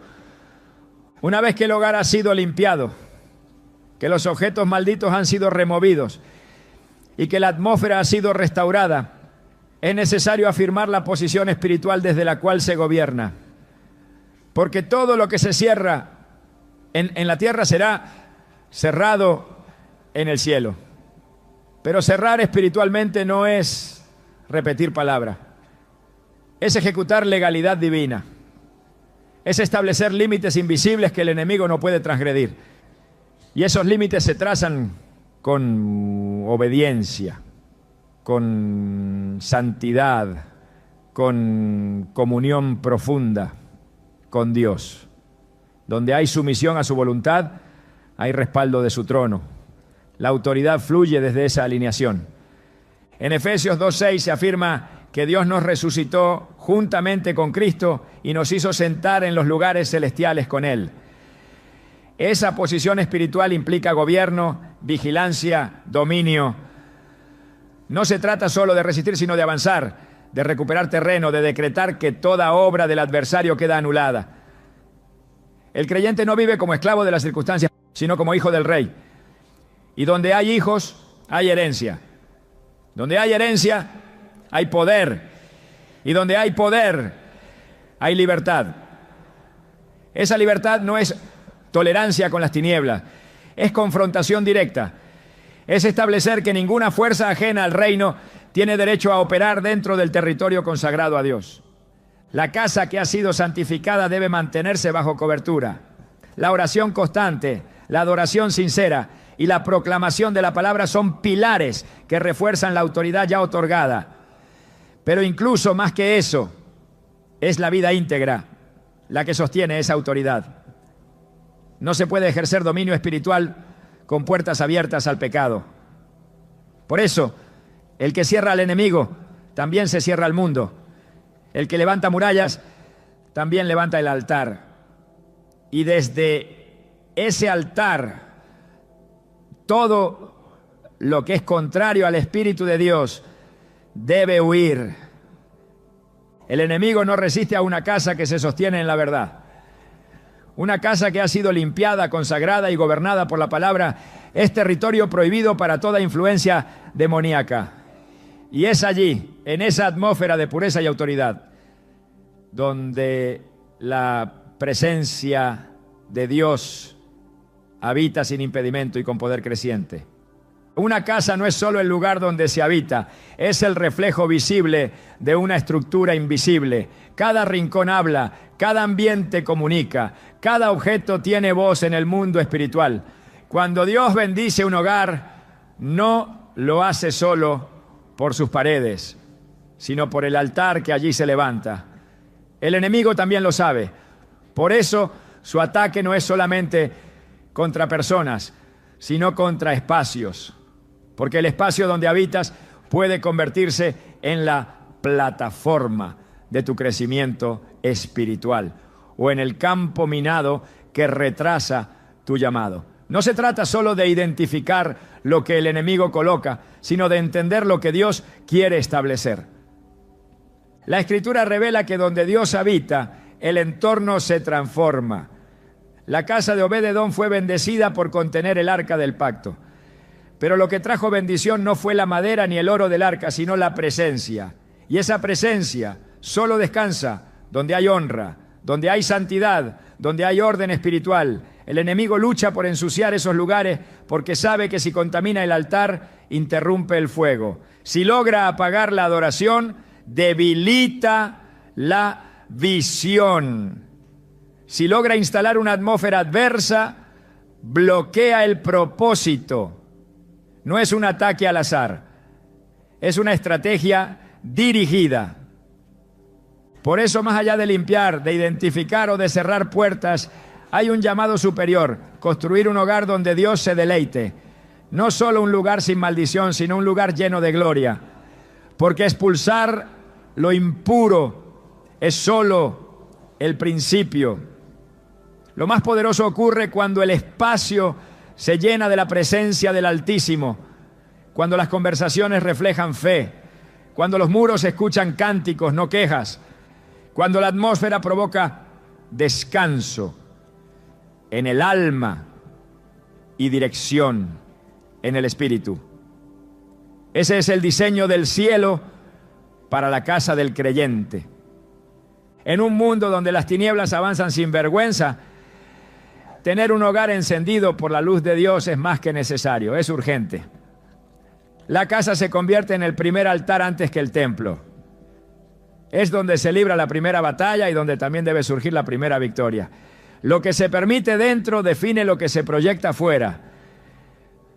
Una vez que el hogar ha sido limpiado, que los objetos malditos han sido removidos y que la atmósfera ha sido restaurada, es necesario afirmar la posición espiritual desde la cual se gobierna. Porque todo lo que se cierra en la tierra será cerrado en el cielo. Pero cerrar espiritualmente no es repetir palabra, es ejecutar legalidad divina, es establecer límites invisibles que el enemigo no puede transgredir. Y esos límites se trazan con obediencia, con santidad, con comunión profunda con Dios. Donde hay sumisión a su voluntad, hay respaldo de su trono. La autoridad fluye desde esa alineación. En Efesios 2:6 se afirma que Dios nos resucitó juntamente con Cristo y nos hizo sentar en los lugares celestiales con Él. Esa posición espiritual implica gobierno, vigilancia, dominio. No se trata solo de resistir, sino de avanzar, de recuperar terreno, de decretar que toda obra del adversario queda anulada. El creyente no vive como esclavo de las circunstancias, sino como hijo del Rey. Y donde hay hijos, hay herencia. Donde hay herencia, hay poder. Y donde hay poder, hay libertad. Esa libertad no es tolerancia con las tinieblas, es confrontación directa. Es establecer que ninguna fuerza ajena al reino tiene derecho a operar dentro del territorio consagrado a Dios. La casa que ha sido santificada debe mantenerse bajo cobertura. La oración constante, la adoración sincera y la proclamación de la palabra son pilares que refuerzan la autoridad ya otorgada. Pero incluso más que eso, es la vida íntegra la que sostiene esa autoridad. No se puede ejercer dominio espiritual con puertas abiertas al pecado. Por eso, el que cierra al enemigo, también se cierra al mundo. El que levanta murallas, también levanta el altar. Y desde ese altar, todo lo que es contrario al Espíritu de Dios debe huir. El enemigo no resiste a una casa que se sostiene en la verdad. Una casa que ha sido limpiada, consagrada y gobernada por la palabra es territorio prohibido para toda influencia demoníaca. Y es allí, en esa atmósfera de pureza y autoridad, donde la presencia de Dios habita sin impedimento y con poder creciente. Una casa no es solo el lugar donde se habita, es el reflejo visible de una estructura invisible. Cada rincón habla, cada ambiente comunica, cada objeto tiene voz en el mundo espiritual. Cuando Dios bendice un hogar, no lo hace solo por sus paredes, sino por el altar que allí se levanta. El enemigo también lo sabe. Por eso su ataque no es solamente contra personas, sino contra espacios. Porque el espacio donde habitas puede convertirse en la plataforma de tu crecimiento espiritual o en el campo minado que retrasa tu llamado. No se trata solo de identificar lo que el enemigo coloca, sino de entender lo que Dios quiere establecer. La Escritura revela que donde Dios habita, el entorno se transforma. La casa de Obed-Edom fue bendecida por contener el arca del pacto. Pero lo que trajo bendición no fue la madera ni el oro del arca, sino la presencia. Y esa presencia solo descansa donde hay honra, donde hay santidad, donde hay orden espiritual. El enemigo lucha por ensuciar esos lugares porque sabe que si contamina el altar, interrumpe el fuego. Si logra apagar la adoración, debilita la visión. Si logra instalar una atmósfera adversa, bloquea el propósito. No es un ataque al azar, es una estrategia dirigida. Por eso, más allá de limpiar, de identificar o de cerrar puertas, hay un llamado superior: construir un hogar donde Dios se deleite. No solo un lugar sin maldición, sino un lugar lleno de gloria. Porque expulsar lo impuro es solo el principio. Lo más poderoso ocurre cuando el espacio se llena de la presencia del Altísimo, cuando las conversaciones reflejan fe, cuando los muros escuchan cánticos, no quejas, cuando la atmósfera provoca descanso en el alma y dirección en el espíritu. Ese es el diseño del cielo para la casa del creyente. En un mundo donde las tinieblas avanzan sin vergüenza, tener un hogar encendido por la luz de Dios es más que necesario, es urgente. La casa se convierte en el primer altar antes que el templo. Es donde se libra la primera batalla y donde también debe surgir la primera victoria. Lo que se permite dentro define lo que se proyecta afuera.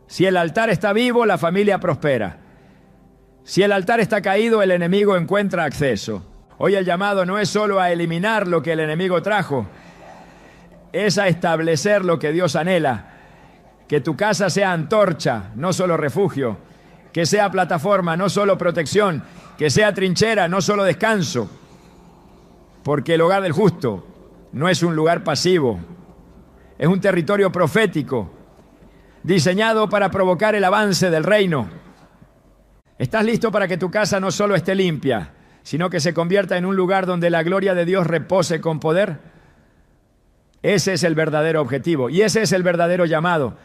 Si el altar está vivo, la familia prospera. Si el altar está caído, el enemigo encuentra acceso. Hoy el llamado no es solo a eliminar lo que el enemigo trajo, es a establecer lo que Dios anhela. Que tu casa sea antorcha, no solo refugio. Que sea plataforma, no solo protección. Que sea trinchera, no solo descanso. Porque el hogar del justo no es un lugar pasivo. Es un territorio profético, diseñado para provocar el avance del reino. ¿Estás listo para que tu casa no solo esté limpia, sino que se convierta en un lugar donde la gloria de Dios repose con poder? Ese es el verdadero objetivo y ese es el verdadero llamado.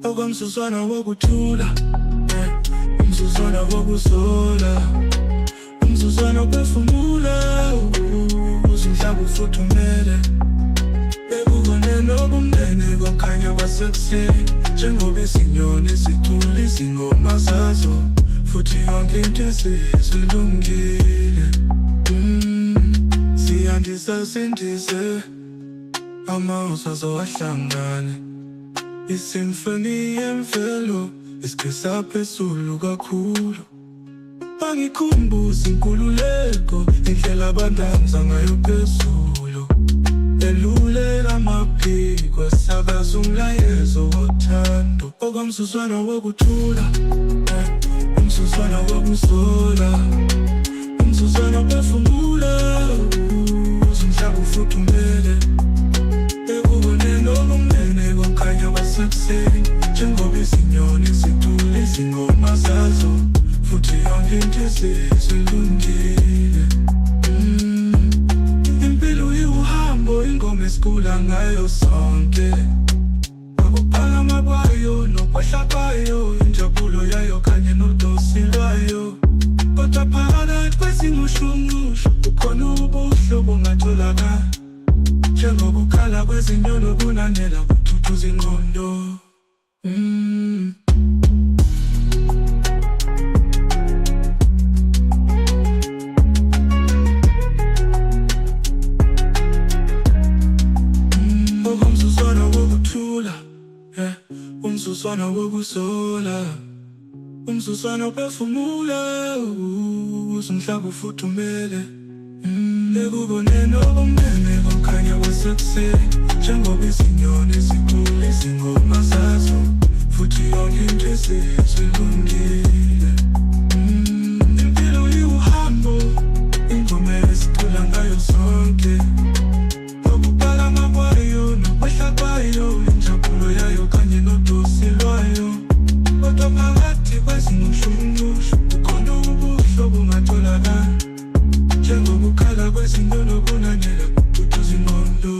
Okwamsuswana wokuthula, umsuswana wokusola, umsuswana wokuphefumula, uzumhlaba ufuthumele. Ekuboneni obumnene kwakhanya kwasekuseni, njengoba izinyoni zithula izingoma zazo, futhi yonke into sesilungile. Siyandisa sindise, amazwi azowahlangane. Isimfoni yemvelo isigesa phezulu kakhulu. Bangikhumbuza inkululeko, indlela abandanza ngayo phezulu. Elulela amaphiko, esakaza umlayezo wothando. Okwamsuswana wokuthula, umsuswana wokusola, umsuswana wokuphefumula, uzumhlaba ufuthumele. Ekuboneni obumnene kwakhanya kwasekuseni, njengoba izinyoni zithula izingoma zazo, futhi yonke into sesilungile. Impilo iwuhambo, ingoma esikhula ngayo sonke. Ukuphakama kwayo nokwehla kwayo, injabulo yayo kanye nodosi lwayo. kodwa phakathi kwezingushungushu kukhona ubuhlobo ongatholakala, njengokukhala kwezinto nokunanela kuthuthuza ingqondo. Umzuzwana wokuthula, umzuzwana wokuzola, umzuzwana ophefumula, umhlaba ufuthumele, ekuboneni okumnene kokukhanya kwasekuseni, njengoba izinyoni zikhula izingoma zazo, futhi yonke into esizilungile. Impilo iwuhambo, ingoma esicula ngayo sonke, nokuphakama kwayo nokwehla kwayo, injabulo yayo kanye nodusi lwayo. Kodwa phakathi kwezingushungushu kukhona ubuhlobo ongatholakala, njengokukhala kwezinto nokunanela kuthuthuza ingqondo.